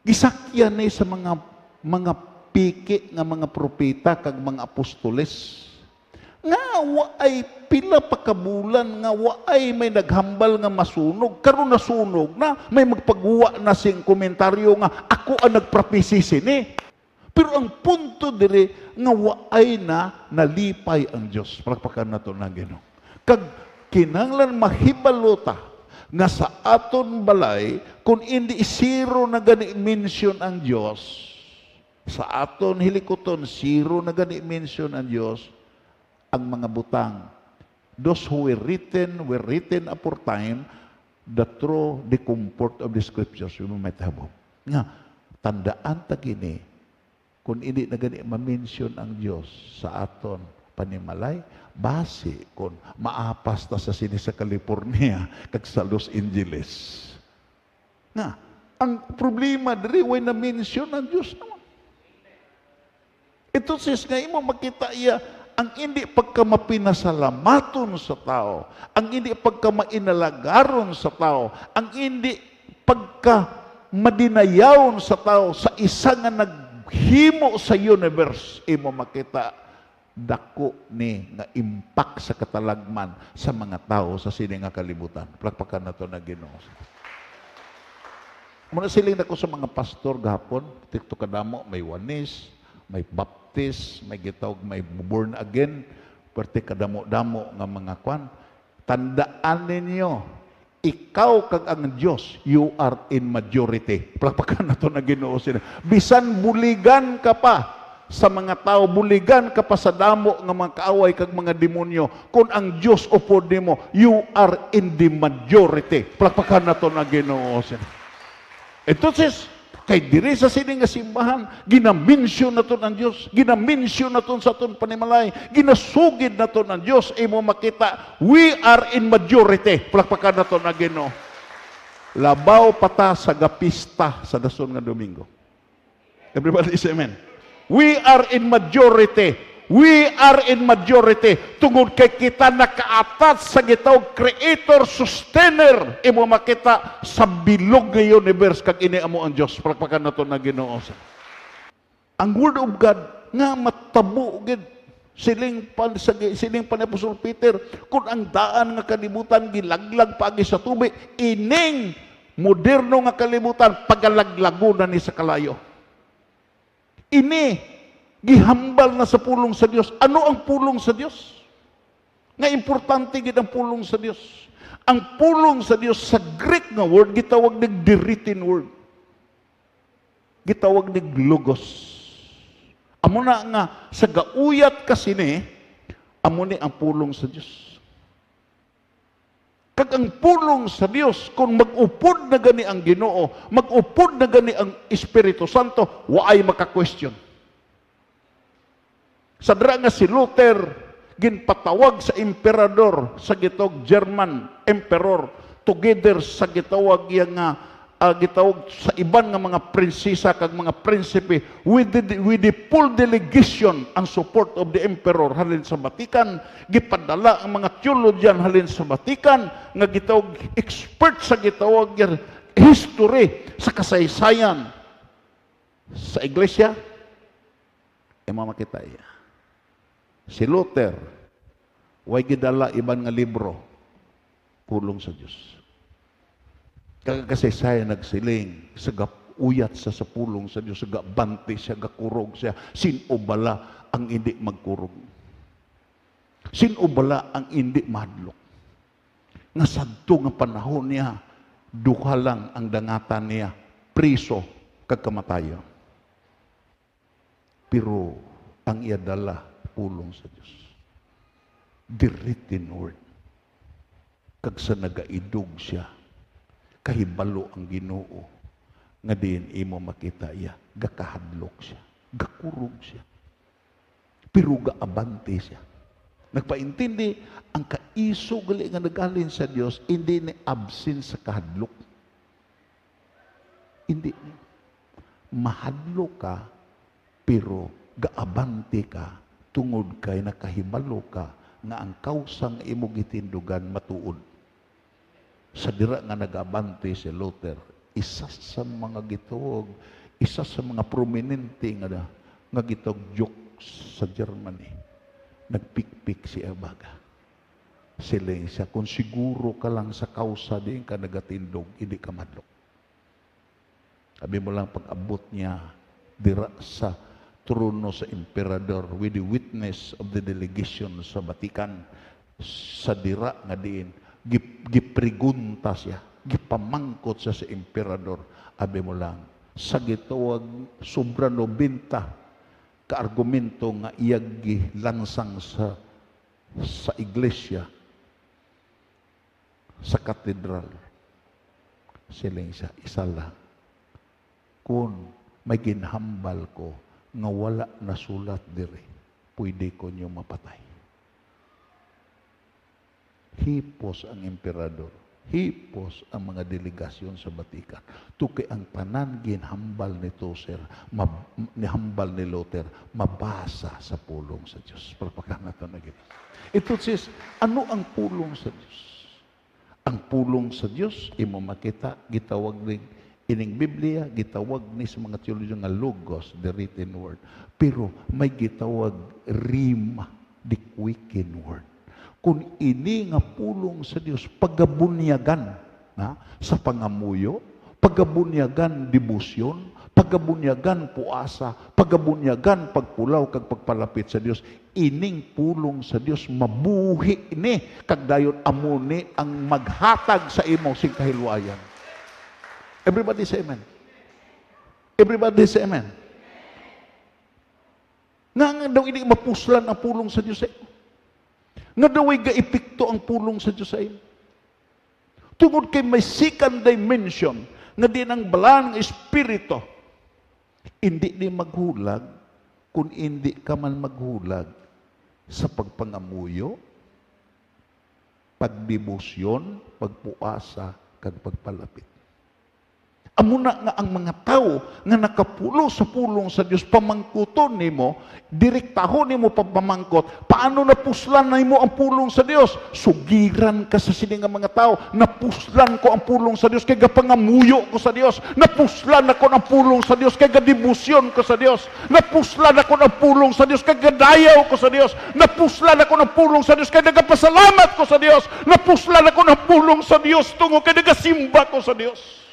gisakyan ni sa mga piki nga mga propeta kag mga apostoles. Nga waay pila pa kabulan nga waay may naghambal nga masunog. Karon nasunog na may magpagwa na sing komentaryo nga ako ang nagpropesi sini. Pero ang punto dire nga waay na nalipay ang Dios. Palakpakan nato na Ginoo. Kag kinahanglan mahibalota nga sa aton balay kung hindi zero na gani mention ang Dios. Sa aton hilikoton zero na gani mention ang Dios ang mga butang. Those who were written aforetime the true the comfort of the scriptures we might have. Nga tandaan ta kini kung hindi na gani ma-mention ang Diyos sa aton panimalay, base kung maapas ta sa sini sa California kag sa Los Angeles. Nga, ang problema diri way na mention ang Dios naman. Ito sis nga imo makita iya ang hindi pagkamapinasalamaton sa tao, ang hindi pagkamainalagaron sa tao, ang hindi pagkamadinayawn sa tao sa isa nga naghimo sa universe, imo makita dako ni nga impact sa katalagman sa mga tao sa sini nga kalibutan. Palakpakan nato na Ginoo. Muna siling nako sa mga pastor gahapon, tikto kadamo may wanis, may baptist, may gitawag, may born again, pwerte kadamo-damo nga mga kwan. Tandaan ninyo, ikaw kag ang Diyos, you are in majority. Palakpakan nato na Ginoo sila. Bisan buligan ka pa sa mga tao, buligan ka pa sa damo nga mga kaaway kag mga demonyo, kung ang Diyos upod nimo, you are in the majority. Palakpakan nato na Ginoo sila. Entonces, kay diri sa sini nga simbahan, ginamensyon naton ang Dios, ginamensyon naton sa aton panimalay, ginasugid naton ang Dios, imo makita, we are in majority. Palakpakan naton na Ginoo. Labaw pata sa gapista sa dason nga Domingo. Everybody say amen. We are in majority. We are in majority. Tungod kay kita nakaatat sa gitawag creator, sustainer. Imo makita sa bilog nga universe kag ini amo ang Dios. Palakpakan nato na Ginoo. Ang word of God nga matabo gid siling pa ni Apostol Peter, kung ang daan nga kalibutan gilaglag paagi sa tubig, ining moderno nga kalibutan pagalaglago na ni sa kalayo. Ini gihambal na sa pulong sa Dios. Ano ang pulong sa Dios? Nga importante gid ang pulong sa Dios. Ang pulong sa Dios sa Greek nga word gitawag nig the written word. Gitawag nig logos. Amo na nga sa gauyat kasi ni amo ni ang pulong sa Dios. Kag ang pulong sa Dios kung mag-upod na gani ang Ginoo, mag-upod na gani ang Espiritu Santo, waay maka-question. Sa dira nga si Luther ginpatawag sa emperador sa gitawag German emperor together sa gitawag nga gitawag sa iban nga mga prinsesa kag mga prinsipe with the full delegation and support of the emperor halin sa Vatican. Gipadala ang mga theologian halin sa Vatican nga gitawag expert sa gitawag history sa kasaysayan sa iglesia. Makita iya. Si Luther, way gidala iban nga libro, pulong sa Diyos. Kagkasaysayan nagsiling, sa uyat sa pulong sa Diyos, sa gabante siya, gakurog siya, sino bala ang hindi magkurog? Sino bala ang hindi madlok? Nga sadto nga panahon niya, duha lang ang dangatan niya, priso, kagkamatayo. Pero ang iyadala, pulong sa Diyos. The written word. Kag sa nagaidog siya, kahibalo ang Ginoo, nga din imo makita iya, gakahadlok siya, gakurog siya, pero gaabante siya. Nagpaintindi, ang kaiso gali nga nagalin sa Dios, hindi ni absent sa kahadlok. Hindi. Mahadlok ka, pero gaabante ka, tungod kay nakahibalo ka nga ang kausang imo gitindugan matuod. Sa dira nga nagabante si Luther, isa sa mga gituog, isa sa mga prominente nga gitawag jokes sa Germany. Nagpikpik si Abaga. Sila siya, kung siguro ka lang sa kausa di ka nagatindog, hindi ka madlok. Sabi mo lang pag-abot niya dira sa trono sa emperador with the witness of the delegation sa Vatican, sa dira nga diin gipregunta siya, gipamangkot siya sa emperador. Abi mo lang sa gitawag sobra 90 ka argumento nga iyag gilansang sa iglesia, sa katedral. Siling siya, isa lang, kung may ginhambal ko nga wala nasulat dire, pwede ko niyo mapatay. Hipos ang emperador. hipos ang mga delegasyon sa Batikan. Tukay ang tanan ginhambal ni Tozer, nihambal ni Luther, mabasa sa pulong sa Diyos. Palpakan natin na gina. Ito says, ano ang pulong sa Diyos? Ang pulong sa Diyos, imo makita, gitawag din, ining Biblia, gitawag ni sa mga teology nga logos, the written word. Pero may gitawag rima, the quickened word. Kung ini nga pulong sa Dios pagabunyagan sa pangamuyo, pagabunyagan debosyon, pagabunyagan puasa, pagabunyagan pagpulaw kag pagpalapit sa Dios, ining pulong sa Dios mabuhi ni kag dayon amo ni ang maghatag sa imo sing kahilwayan. Everybody say amen. Everybody say amen. Nga daw ini mapuslan ang pulong sa Dios sa imo. Nga daway ga-epekto ang pulong sa Diyos sa iyo. Tungod kay may second dimension, nga din ang balang espiritu, hindi di maghulag, kung hindi ka man maghulag sa pagpangamuyo, pagdebosyon, pagpuasa, kag pagpalapit. Amuna nga ang mga tao nga nakapulo sa pulong sa Dios pamangkuton nimo, direktahon nimo pagpamangkot, paano napuslan nimo ang pulong sa Dios? Sugiran ka sa sini nga mga tao, napuslan ko ang pulong sa Dios kay gapangamuyo ko sa Dios, napuslan ako ang pulong sa Dios kay gadebosyon ko sa Dios, napuslan ako ang pulong sa Dios kay gadayaw ko sa Dios, napuslan ako ng pulong sa Dios kay nagapasalamat ko sa Dios, napuslan ako ng pulong sa Dios tungo kay nagasimba ko sa Dios.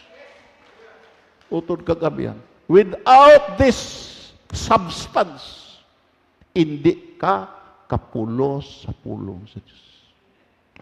Utod kagabihan. Without this substance, hindi ka kapulos sa pulong sa Diyos.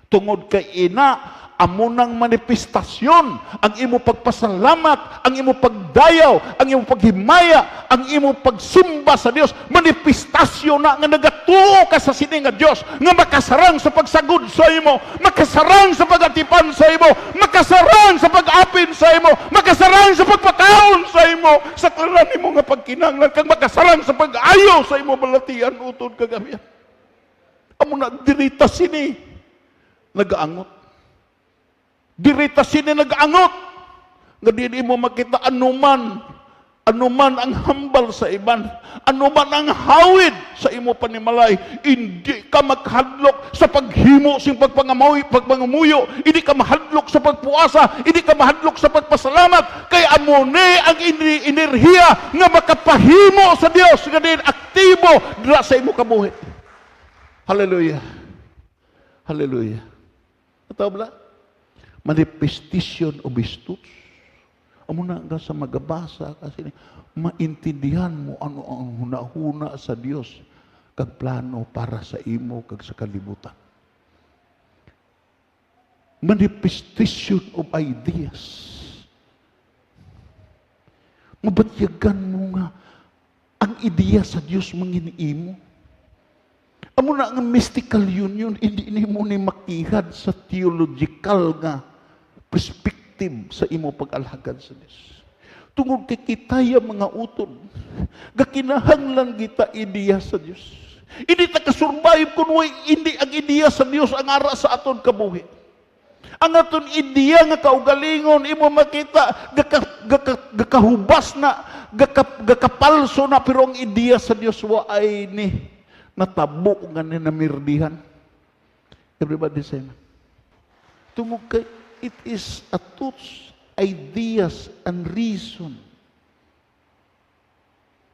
Tungod kay ina, amo nang manifestasyon ang imo pagpasalamat, ang imo pagdayaw, ang imo paghimaya, ang imo pagsimba sa Dios. Manifestasyon na nga nagatuo ka sa sini nga Dios, nga makasarang sa pagsagod sa imo, makasarang sa pagatipan sa imo, makasarang sa pag-apin sa imo, makasarang sa pagpakaon sa imo, sa klaran nimo nga pagkinahanglan, kag makasarang sa pag-ayo sa imo balatian utod kagabihan. Amo na dirita sini nagaangot. Dirita sini nagaangot. Nga di mo makita anuman ang hambal sa iban, anuman ang hawid sa imo panimalay, hindi ka maghadlok sa paghimo sing pagpangamuyo, hindi ka mahadlok sa pagpuasa, hindi ka mahadlok sa pagpasalamat, kay amo ni ang enerhiya nga makapahimo sa Dios nga din aktibo dira sa imo kabuhi. Hallelujah. Hallelujah. Ataw bala? Manifestation of His truth. Amo na nga sa magabasa kasi maintindihan mo ano ang hunahuna sa Dios kag plano para sa imo kag sa kalibutan. Manifestation of ideas. Mabatyagan mo nga ang ideya sa Dios manginiimo. Amo na nga mystical union, hindi mo ni makihad sa theological nga perspective sa imo pag-alhagad sa Dios. Tungod kay kitaya mga utod, gakinahanglan kita ideya sa Dios. Hindi ta kasurvive kung hindi ang ideya sa Dios ang ara sa aton kabuhi. Ang aton ideya nga kaugalingon, imo makita gakahubas na, gakapalso na, pero ang ideya sa Dios wa ay ni natabo nga ni namirdihan. Everybody say na. Tungod kay it is a thoughts, ideas, and reason.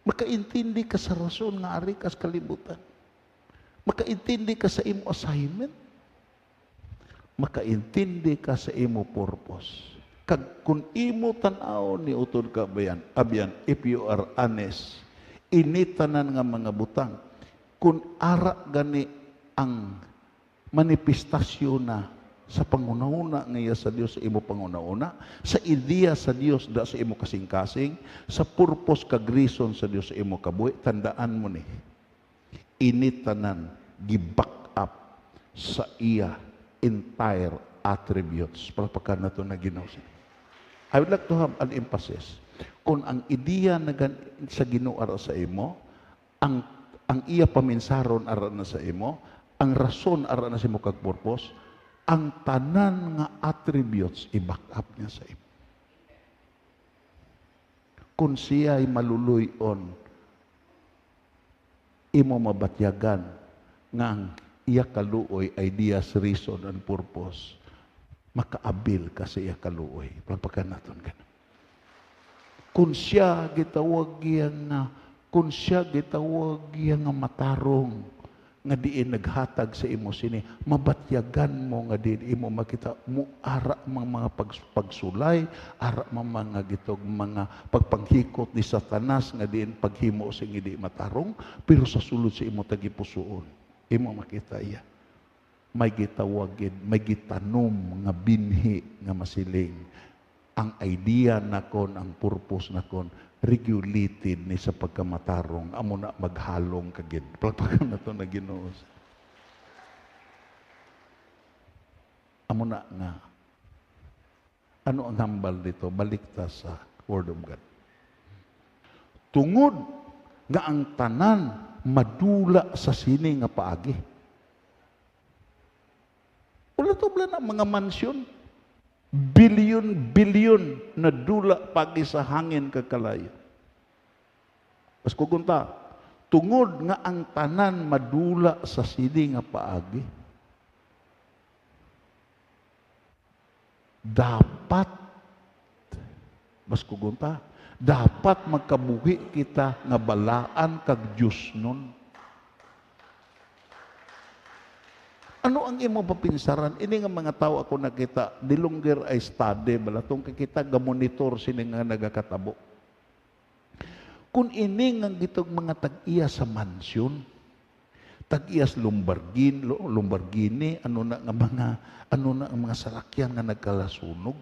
Makaintindi ka sa rason nga ari kas kalibutan. Makaintindi ka sa imo assignment. Makaintindi ka sa imo purpose. Kag kung imo tan-aw ni utod ka abyan, if you are honest, initanan nga mga butang, kung ara gani ang manifestasyon na sa pangunauna ngayon sa Dios sa imo pangunauna, sa ideya sa Dios da sa imo kasing-kasing, sa purpose kag reason sa Dios sa imo kabuhi, tandaan mo ni, initanan gi-back up sa iya entire attributes. Palpakan na ito na ginawa. I would like to have an emphasis. Kung ang ideya na sa Ginoo ara sa imo, ang iya paminsaron ara na sa imo, ang rason ara na sa imo kag purpose, ang tanan nga attributes i-back up niya sa imo. Kung siya ay maluluyon, imo mabatyagan nga ang iya kaluoy, ideas, reason, and purpose, makaabil ka sa iya kaluoy. Pagpakan natin ganun. Kung siya gitawag nga matarong, nga diin naghatag sa imo sini, mabatyagan mo nga diin imo makita mo ara mga pagsulay, ara mga gitog mga pagpanghikot ni Satanas nga diin paghimo sing hindi matarong, pero sa sulod sa imo tagipusoon, imo makita iya. May gitawagid, may gitanom nga binhi nga masiling. Ang idea nakon, ang purpose nakon, regulated ni sa pagkamatarong, amo na maghalong kagid. Pagpakan na ito na Ginoo. Amo na nga. Ano ang hambal dito? Balik ta sa Word of God. Tungod nga ang tanan madula sa sini nga paagi. Wala to bala na mga mansyon. Bilyon na dula pagi sa hangin kakalayo. Mas kugunta, tungod nga ang tanan madula sa sini nga paagi, dapat, mas kugunta, dapat magkabuhi kita nga balaan kag Diyos nun. Ano ang imo papinsaran? Ini nga mga tao ako nakita, di longer ay study, balatong kikita, gamonitor sini nga nagakatabo. Kung ini nga gitog mga tag-iya sa mansyon, tag-iyas Lamborghini, ano na ang mga salakyan nga nagkalasunog.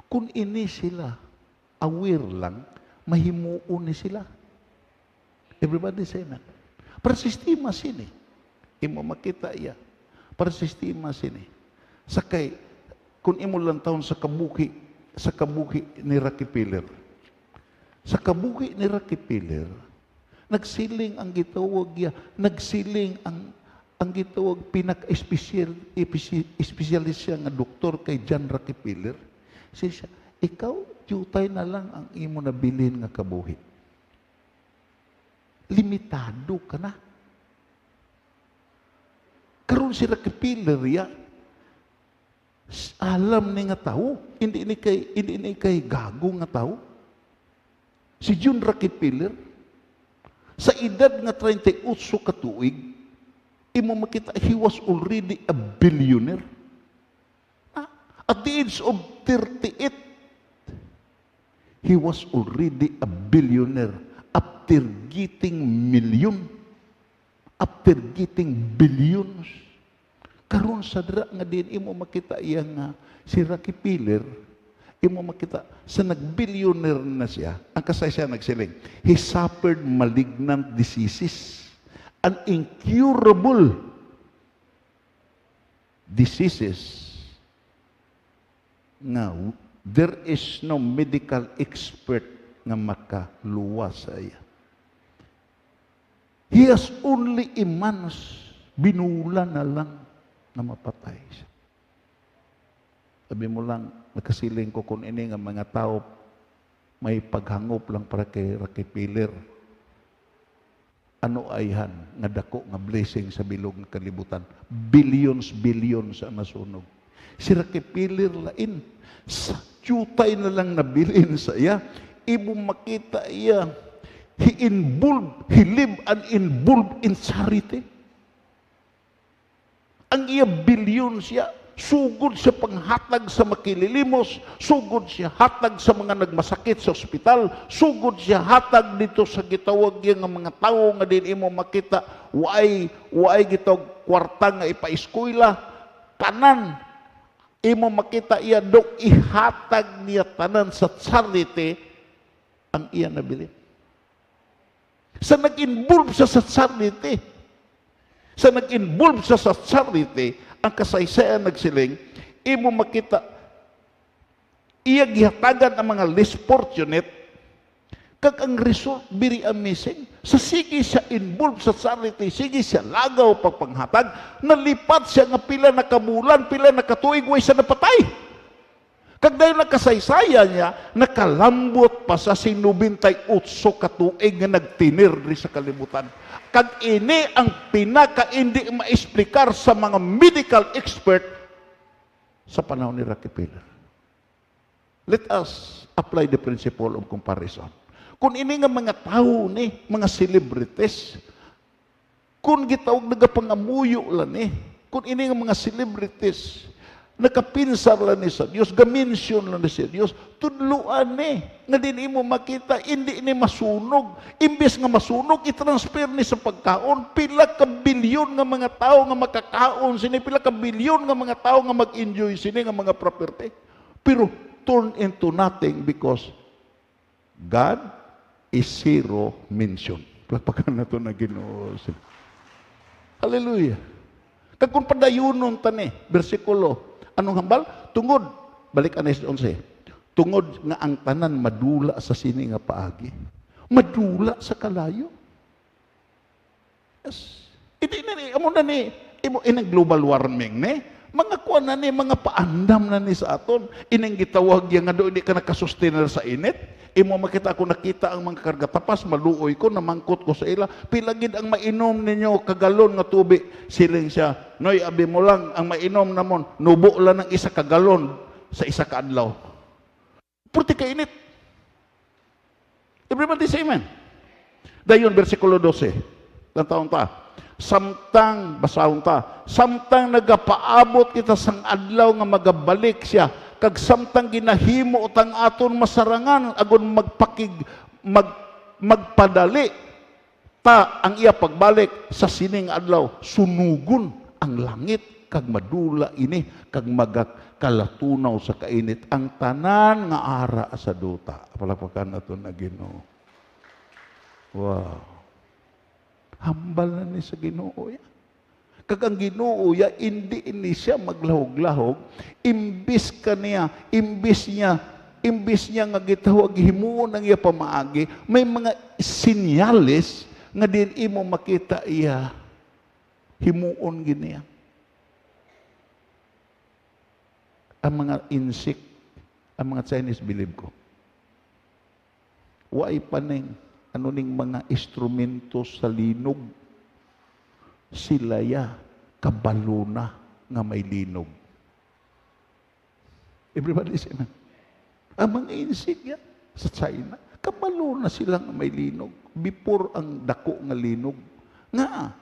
Kung ini sila, aware lang, mahimuon ni sila. Everybody say na. Para sistema sini, imo makita iya. Para sistema sini. Sakay, kung imo lang taon sa kabuhi ni Rocky Piller. Sa kabuhi ni Rocky Piller, nagsiling ang gitawag niya, nagsiling ang gitawag pinaka-espesyalist siya nga doktor kay John Rocky Piller. Siya, ikaw, jutay na lang ang imo nabilin nga kabuhi. Limitado ka na. Karon si Rocky Piller ya, alam ni nga tao, hindi ni kay gago nga tao. Si John Rocky Piller, sa edad nga 38 ka tuig, imo makita, he was already a billionaire. At the age of 38, he was already a billionaire after getting billions. Karon sa dira nga din imo makita iya nga si Rocky Piller, imo makita sa nag-billionaire na siya, ang kasay siya nagsiling, he suffered malignant diseases, an incurable diseases nga there is no medical expert nga makaluwas sa iya. He has only a months, binula na lang na mapatay siya. Sabi mo lang, nakasiling ko kung ini nga mga tao may paghangop lang para kay Rocky Piller. Ano ayhan nga dako nga blessing sa bilog nga kalibutan. Billions ang nasunog. Si Rocky Piller lain, sa tutay na lang nabilin sa iya, ibo makita iya, he lived and involved in charity. Ang iya bilyon siya, sugod siya panghatag sa makililimos, sugod siya hatag sa mga nagmasakit sa ospital, sugod siya hatag dito sa gitawag nga mga tao nga din imo makita, waay gitawag kwarta nga ipa-eskwela, tanan, imo makita iya do ihatag niya tanan sa charity, ang iya nabili. Sa nag-involve siya sa charity, ang kasaysayan nagsiling, imo makita, iya gihatagan ang mga less fortunate, Kag ang result, very amazing. Sa sige siya involved sa charity, sige siya lagaw pagpanghatag, nalipat siya nga pila na kabulan, pila na katuig, way siya napatay. Kag dahil nakasaysaya niya, nakalambot pa sa 98 katuig nga nagtinir sa kalibutan. Kag ini ang pinaka-hindi maexplikar sa mga medical expert sa panahon ni Rockefeller. Let us apply the principle of comparison. Kung ini nga mga tao ni, mga celebrities, kung gitawag nagapangamuyo lang ni, kung ini nga mga celebrities, nakapinsar lang ni sa Diyos, gamention lang ni sa Diyos, tudluan ni, nga din mo makita, hindi ni masunog. Imbes nga masunog, i-transfer ni sa pagkaon, pila ka bilyon nga mga tao nga makakaon, sini pila ka bilyon nga mga tao nga mag-enjoy, sini nga mga property. Pero turn into nothing because God is zero mention. Palakpakan na ito na Ginoo. Hallelujah. Kag kung padayunon tani, bersikulo, anong hambal? Tungod, balik anis 11. Tungod nga ang tanan madula sa sini nga paagi. Madula sa kalayo. Yes. Hindi na ni, amo na ni, inang global warming ni, mga kuan na ni, mga paandam na ni sa aton. Inang gitawag yan nga do, hindi ka nakasustainer sa init. Imo makita ako nakita ang mga karga tapas, maluoy ko, namangkot ko sa ila. Pilagid ang mainom ninyo kagalon nga tubig. Siling siya, noy, abi mo lang, ang mainom namon, nubo lang ng isa kagalon sa isa kaadlaw. Purti ka init. Everybody say amen. Dayon, versikulo 12. Tantaon ta. Samtang, basahon ta, samtang nagapaabot kita sang adlaw nga magabalik siya, kag samtang ginahimo utang aton masarangan agon magpadali ta ang iya pagbalik sa sining adlaw, sunugon ang langit kag madula ini kag magkalatunaw sa kainit ang tanan nga ara sa duta. Palakpakan naton na Ginoo. Wow. Hambal na ni sa Ginoo ya. Kag ang Ginoo ya, hindi ni siya maglahog-lahog, imbis niya nga gitawag himuon ang iya pamaagi, may mga sinyales nga din imo makita iya himuon giniya. Ang mga insect, ang mga Chinese believe ko, waay paning ano ning mga instrumento sa linog, sila ya kabalo na nga may linog. Everybody say na. Ang mga insect ya sa China, kabalo na sila nga may linog before ang dako nga linog. Nga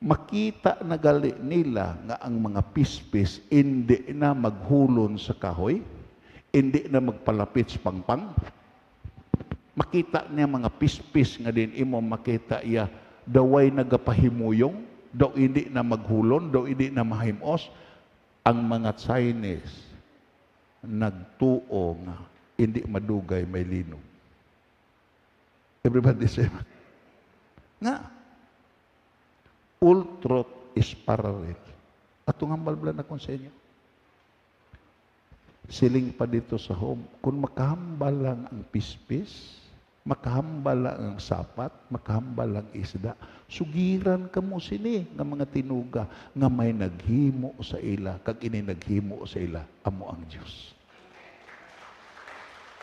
makita na gali nila nga ang mga pispis hindi na maghulon sa kahoy, hindi na magpalapit sa pangpang. Makita niya mga pispis nga din imo makita iya daway nagapahimuyong, daw hindi na maghulon, daw hindi na mahimos. Ang mga Chinese nagtuo nga hindi madugay may linog. Everybody say nga all truth is parallel. Atong hambal-blan akong sa inyo. Siling pa dito sa home, kung makahambal lang ang pispis, makahambal lang ang sapat, makahambal lang isda, sugiran ka mo sini nga mga tinuga nga may naghimo sa ila, kag ini naghimo sa ila, amo ang Diyos.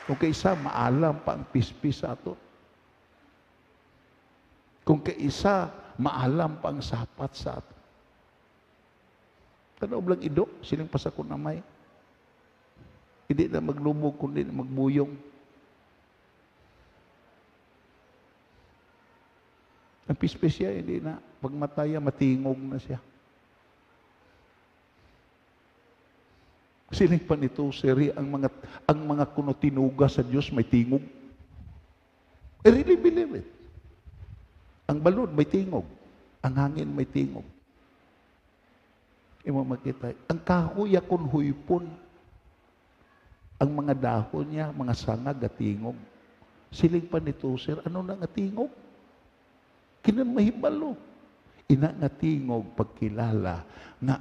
Kung kaisa, maalam pa ang pispis sa ato. Kung kaisa, maalam pa ang sapat sa ato. Tanaw lang ido, siling pasakon na may. Hindi na maglubog, kundi na magbuyong. Ang pispis siya, hindi na. Pag mataya, matingog na siya. Siling pa nito, siri, ang mga kuno tinuga sa Diyos may tingog. I really believe it. Ang balod may tingog. Ang hangin may tingog. Imo makita. Ang kahoy akon huypon. Ang mga dahon niya, mga sangag at tingog. Siling pa nito, sir, ano na nga tingog? Kinamahibalo. Ina nga tingog pagkilala nga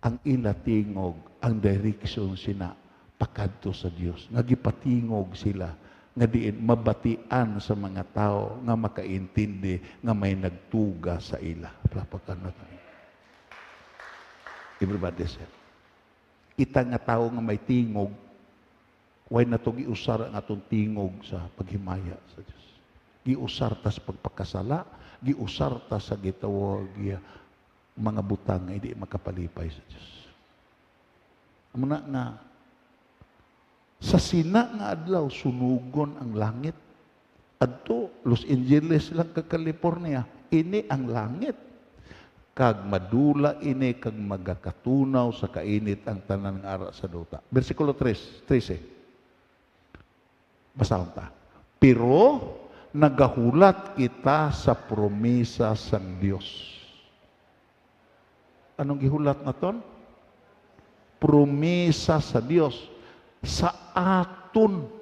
ang ila tingog, ang direksyon sina pakadto sa Dios. Nagipatingog sila nga diin mabatian sa mga tao nga makaintindi nga may nagtuga sa ila. Plapakan na tayo. Everybody say, kita nga tao nga may tingog, way na to giusar ang atong tingog sa paghimaya sa Diyos. Giusar ta sa pagpakasala, giusar ta sa gitawag mga butang nga hindi makapalipay sa Diyos. Muna nga, sa sina nga adlaw, sunugon ang langit. Adto, Los Angeles lang kag California, ini ang langit. Kag madula ini kag magakatunaw sa kainit ang tanan nga ara sa duta. Versikulo 13. Basahon ta. Pero nagahulat kita sa promesa sang Dios. Anong gihulat naton? Promesa sa Dios sa aton.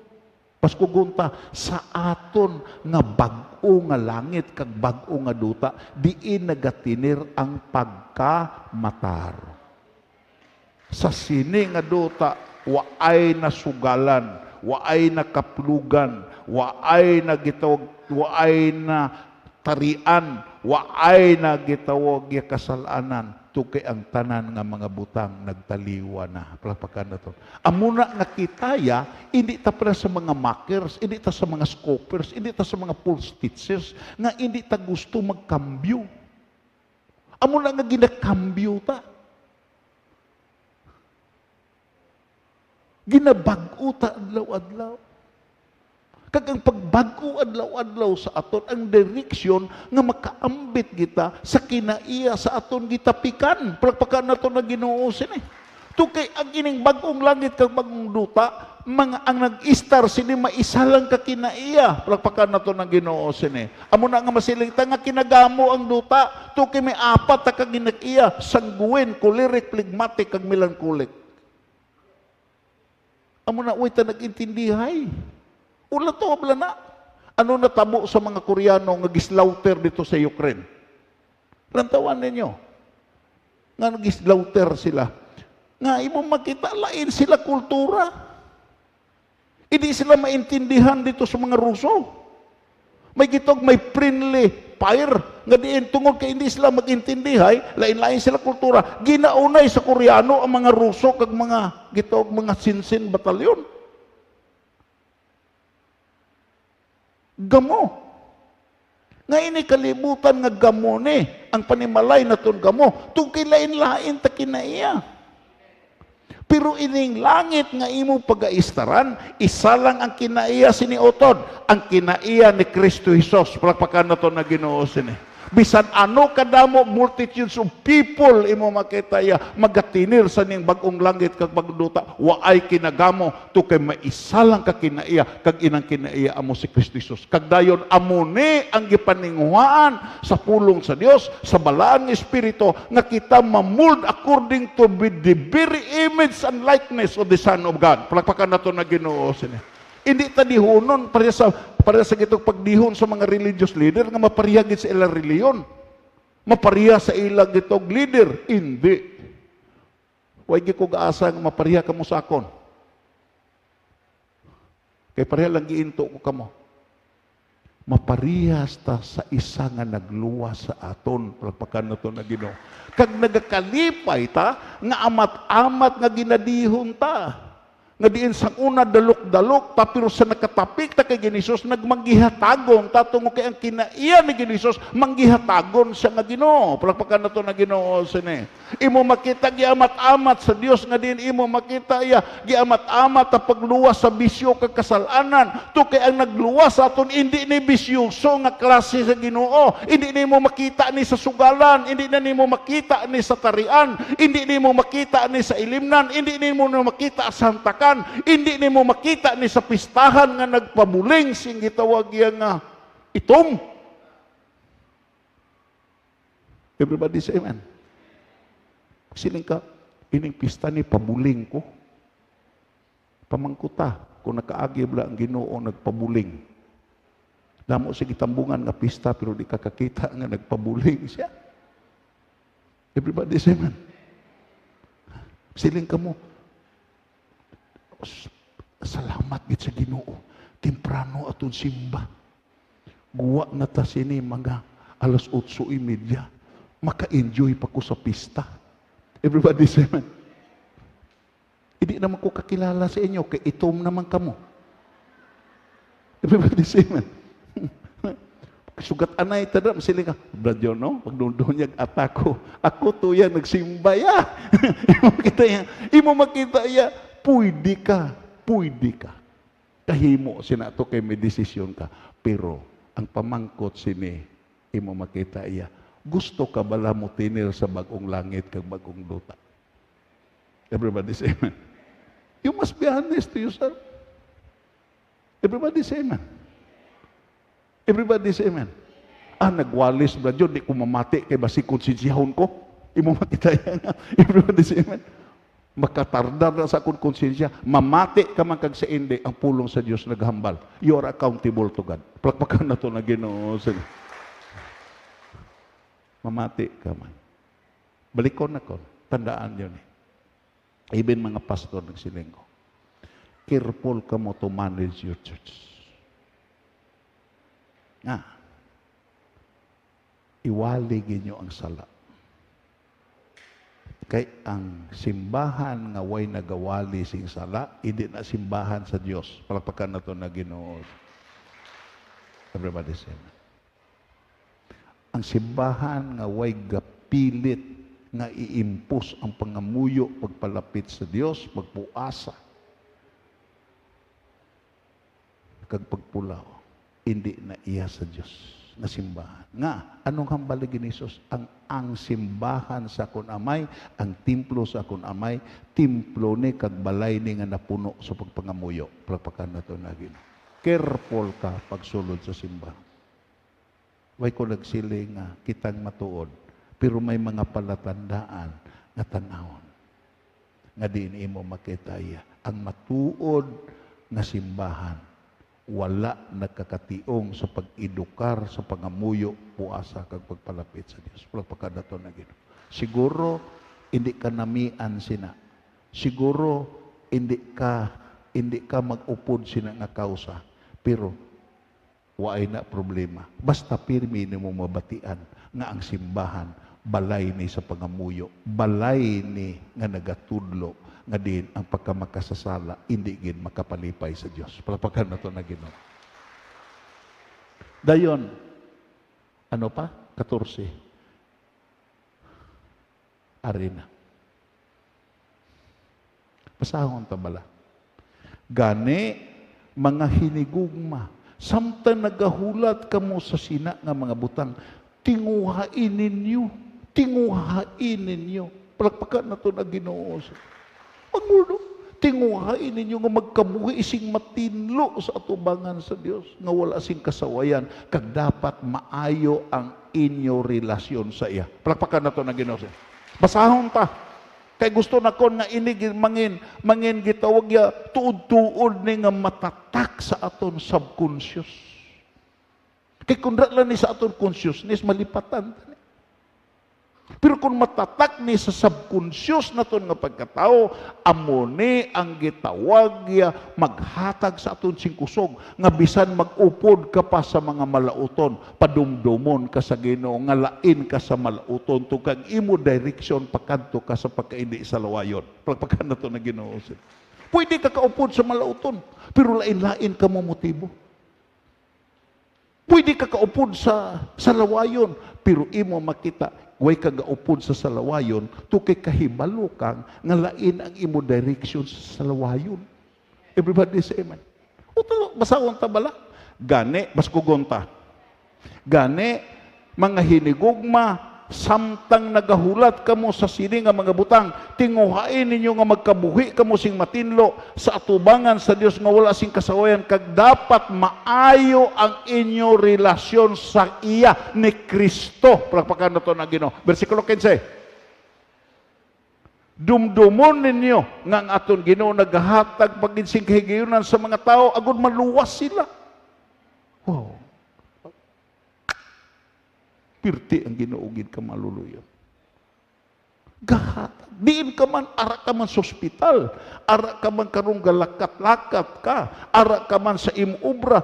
Paskugunta, sa aton nga bag-o nga langit kag bag-o nga duta, diin nagatinir ang pagkamatar. Sa sini nga duta, waay nasugalan, waay nakaplugan, waay na gitawag, waay na tarian, waay na gitawag ya kasalanan. Tukay ang tanan nga mga butang nagtaliwa na. Palapakan na to. Amuna nga kitaya, hindi ta para sa mga makers, hindi ta sa mga scopers, hindi ta sa mga false teachers, nga hindi ta gusto magkambyo. Amuna nga ginakambyo ta. Ginabag-o ta adlaw-adlaw. Kag ang pagbago adlaw-adlaw sa aton ang direksyon nga makaambit kita sa kinaiya sa aton gitapikan. Palakpakan nato na Ginoo sini. Tukay ang ining bagong langit kag bagong duta, mga ang nag-istar sini maisalang ka kinaiya. Palakpakan nato na Ginoo sini. Amo na nga masiling ta nga kinagamo ang duta, tukay may apat ta ka ginaiya, sanguin, choleric, phlegmatic kag melancholic. Amo na uy ta nagintindihay. Ula to, abla na. Ano natabo sa mga Koreano nga gislaughter dito sa Ukraine? Lantawan ninyo. Nga gislaughter sila. Nga imo makita, lain sila kultura. Hindi sila maintindihan dito sa mga Ruso. May gitog, may friendly fire. Nga diin tungod kay hindi sila magintindihay, lain-lain sila kultura. Ginaunay sa Koreano ang mga Ruso kag mga gitog, mga sinsin batalyon. Gamo. Nga ini kalibutan nga gamo ni, ang panimalay na ton gamo, tungkay lain-lain ta kinaiya. Pero ining langit nga imo pagaistaran, isa lang ang kinaiya siniotod, ang kinaiya ni Kristo Jesus. Palakpakan na to na Ginoo sini. Bisan ano kadamo multitudes of people imo makita ya magatinir sa ning bagong langit kag bagong duta, waay kinagamo to kay maisalang ka kinaiya kag inang kinaiya amo si Kristo Jesus. Kag dayon amo ni ang gipaninguhaan sa pulong sa Dios sa balaan nga espiritu nga kita mamold according to the very image and likeness of the Son of God. Palakpakan nato na Ginoo sini. Hindi ta dihonon para sa gitong pagdihon sa mga religious leader nga mapariha gid sa ilang reliyon. Mapariha sa ilang gitong leader. Hindi. Way gi ko gaasa nga mapariha kamo sa akon. Kay pareha lang giinto ko kamo. Maparihas ta sa isa nga nagluwas sa aton. Palakpakan na to na Ginoo. Kag nagakalipay ta nga amat-amat nga ginadihon ta. Nga diin sang una dalok-dalok, pero sa nakatapik ta kay Ginisus, nagmanggihatagon, tatungo kay ang kinaiya ni Ginisus, manggihatagon siya nga Ginoo. Palakpakan na to na Ginoo sini. Imo makita giamat-amat sa Dios nga din imo makita iya giamat-amat ta pagluwas sa bisyo kag kasalanan. To kay ang nagluwas aton hindi ni bisyoso nga klase sa Ginoo. Hindi nimo makita ni sa sugalan, hindi na nimo makita ni sa tarian, hindi nimo makita ni sa ilimnan, hindi nimo makita sa hantakan. Hindi nimo makita ni sa pistahan nga nagpabuling sing gitawag nga itom. Everybody say amen. Siling ka, ining pista ni pabuling ko. Pamangkuta, kung nakaagi bala ang Ginoo nagpabuling. Damo sa gitambungan nga pista pero di kakakita nga nagpabuling siya. Everybody say amen. Siling ka mo, salamat gid sa Ginoo Temprano aton simba. Guwa na ta sini mga 8:30. Maka-enjoy pa ko sa pista. Everybody say amen. Hindi naman ko kakilala sa inyo, kay itom naman kamo. Everybody say amen. Sugat anay tadam sila ka. Brad yun, no? Pag doon niyag atako. Ako to yan, nagsimba ya. Imo makita ya. Pwede ka. Kahimo sina to kay may desisyon ka. Pero, ang pamangkot sini, imo makita iya. Gusto ka bala mo tinir sa bagong langit kag bagong luta? Everybody say amen. You must be honest to yourself. Everybody say amen. Everybody say amen. Nagwalis ba yun, di ko mamati kay basi konsinsiyahon ko. Imo makita yan. Everybody say amen. Makatardar na sa akong konsensya, mamati ka man kag sa hindi, ang pulong sa Dios naghambal. You are accountable to God. Plakpakan na to na Ginoo. Mamati ka man. Balikon na ko. Tandaan yun eh. Even mga pastor nagsiling ko. Careful ka mo to manage your church. Iwalig inyo ang sala. Kay ang simbahan nga way nagawali sing sala, hindi na simbahan sa Dios. Palakpakan na to na Ginoo. Everybody say amen. Ang simbahan nga way gapilit nga iimpos ang pangamuyo pagpalapit sa Dios, pagpuasa. Kag pagpulaw, hindi na iya sa Dios na simbahan. Nga, anong hambalig ni Jesus? Ang simbahan sa akon amay, ang templo sa akon amay, templo ni kag balay ni nga napuno sa pagpangamuyo. Palakpakan na to na Ginoo. Careful ka pagsulod sa simbahan. Way ko nagsiling nga kitang matuod, pero may mga palatandaan nga tanawon. Nga din imo makita iya. Ang matuod nga simbahan, wala nagkakationg sa pag-edukar, sa pangamuyo, puasa, kag pagpalapit sa Dios. Palakpakan na to na Ginoo. Siguro, hindi ka namian sina. Siguro, hindi ka mag-upod sina nga kausa. Pero, waay na problema. Basta pirmi ni mo mabatian nga ang simbahan, balay ni sa pangamuyo, balay ni nga nagatudlo, nga din ang pagkamakasasala, hindi gin makapalipay sa Dios. Palakpakan na to na Ginoo. Dayon, ano pa? 14. Arena. Pasahon ta bala. Gani, mga hinigugma, samtang nagahulat kamo sa sina nga mga butang, tinguhain ninyo. Palakpakan na to na Ginoo. Pangulo, tinguhain ninyo nga magkabuhi ising matinlo sa atubangan sa Dios, nga wala sing kasawayan, kag dapat maayo ang inyo relasyon sa iya. Palakpakan na to na Ginoo. Basahon ta. Kay gusto na kon nga ini mangin gitawag ya tuod-tuod ni nga matatak sa aton subconscious. Kay kung lang ni sa aton consciousness malipatan. Pero kung matatak ni sa subconscious na ton nga pagkatao, amo ni ang gitawag ya maghatag sa aton sing kusog nga bisan mag-upod ka pa sa mga malauton, padumdumon ka sa Ginoo nga lain ka sa malauton tugkag imo direction pakadto ka sa pagkaindi sa lawayon. Pagpakan na to na Ginoo. Pwede ka kaupod sa malauton, pero lain-lain ka mo motibo. Pwede ka kaupod sa lawayon, pero imo makita way kagaupod sa salawayon, to kay kahibalo kang nga lain ang imo direction sa salawayon. Everybody say amen. Uto, basawon ta bala? Gani, baskugon ta. Gani, mga hinigugma, samtang nagahulat kamo sa sini nga mga butang, tinguhain ninyo nga magkabuhi kamo sing matinlo sa atubangan sa Dios nga wala sing kasawayan, kag dapat maayo ang inyo relasyon sa iya ni Kristo. Palakpakan na to na Ginoo. Versikulo 15. Dumdumon ninyo nga ang aton Ginoo naghatag paginsing kahigayunan sa mga tao agud maluwas sila. Wow. Pirti ang ginuugid ka maluluyon. Gahatag. Diin ka man, ara ka man sa ospital, ara ka man karong galakat-lakat ka, ara ka man sa imubra,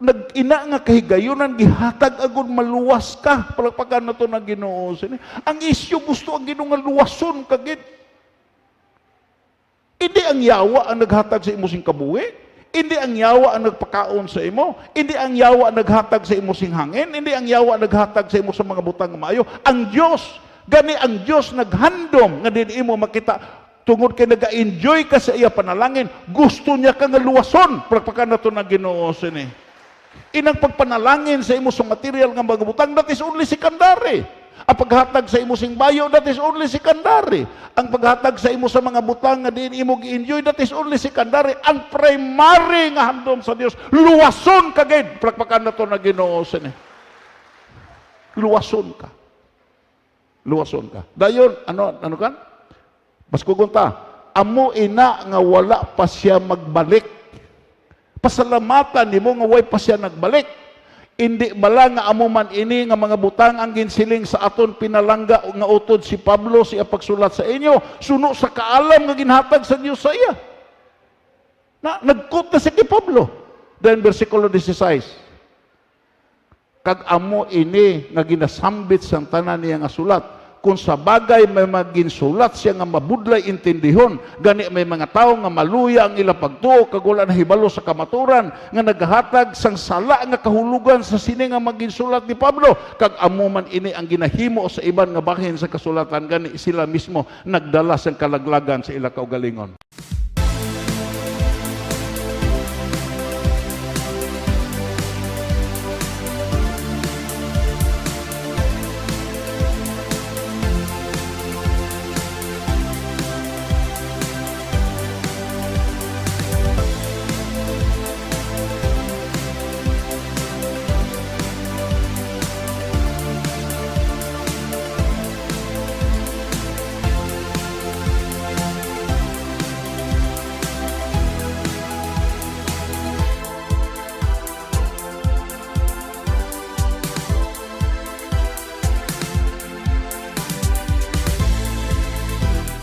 nag-ina nga kahigayunan, gihatag agad maluwas ka, palagpagan na to na Ginoo. Ang isyu gusto ang Ginoo nga luwason kagid. Hindi ang yawa ang naghatag sa imo sing kabuhi, hindi ang yawa ang nagpakaon sa imo, hindi ang yawa ang naghatag sa imo sing hangin, hindi ang yawa ang naghatag sa imo sa mga butang nga maayo. Ang Dios, gani ang Dios naghandom nga dinhi mo makita tungod kay naga-enjoy ka sa iya panalangin, gusto niya ka nga luwason. Palagpakan na to na Ginoo sini. Inang pagpanalangin sa imo sa material nga mga butang, that is only secondary. Ang paghatag sa imo sing bayo, that is only secondary. Ang paghatag sa imo sa mga butang nga diin imo gi-enjoy, that is only secondary. Ang primary nga handom sa Dios, luwason kagid. Palakpakan na to na Ginoo sini. Luwason ka. Luwason ka. Dayon, ano kan? Mas kugunta, amo ina nga wala pa siya magbalik. Pasalamatan nimo nga way pa siya nagbalik. Hindi bala nga amo man ini nga mga butang ang ginsiling sa aton pinalangga nga utod si Pablo siya pagsulat sa inyo, suno sa kaalam nga ginhatag sa Dios sa iya. Nagkot na si Pablo. Then versikulo 16. Kag amo ini nga ginasambit sang tanan niya nga sulat, kung sa bagay may maginsulat siya nga mabudlay intindihon, gani may mga tao nga maluya ang ila pagtuo, kag wala na hibalo sa kamaturan, nga naghatag sang sala nga kahulugan sa sini nga maginsulat ni Pablo, kag amo man ini ang ginahimo sa iban nga bahin sa kasulatan, gani sila mismo nagdala sang kalaglagan sa ila kaugalingon.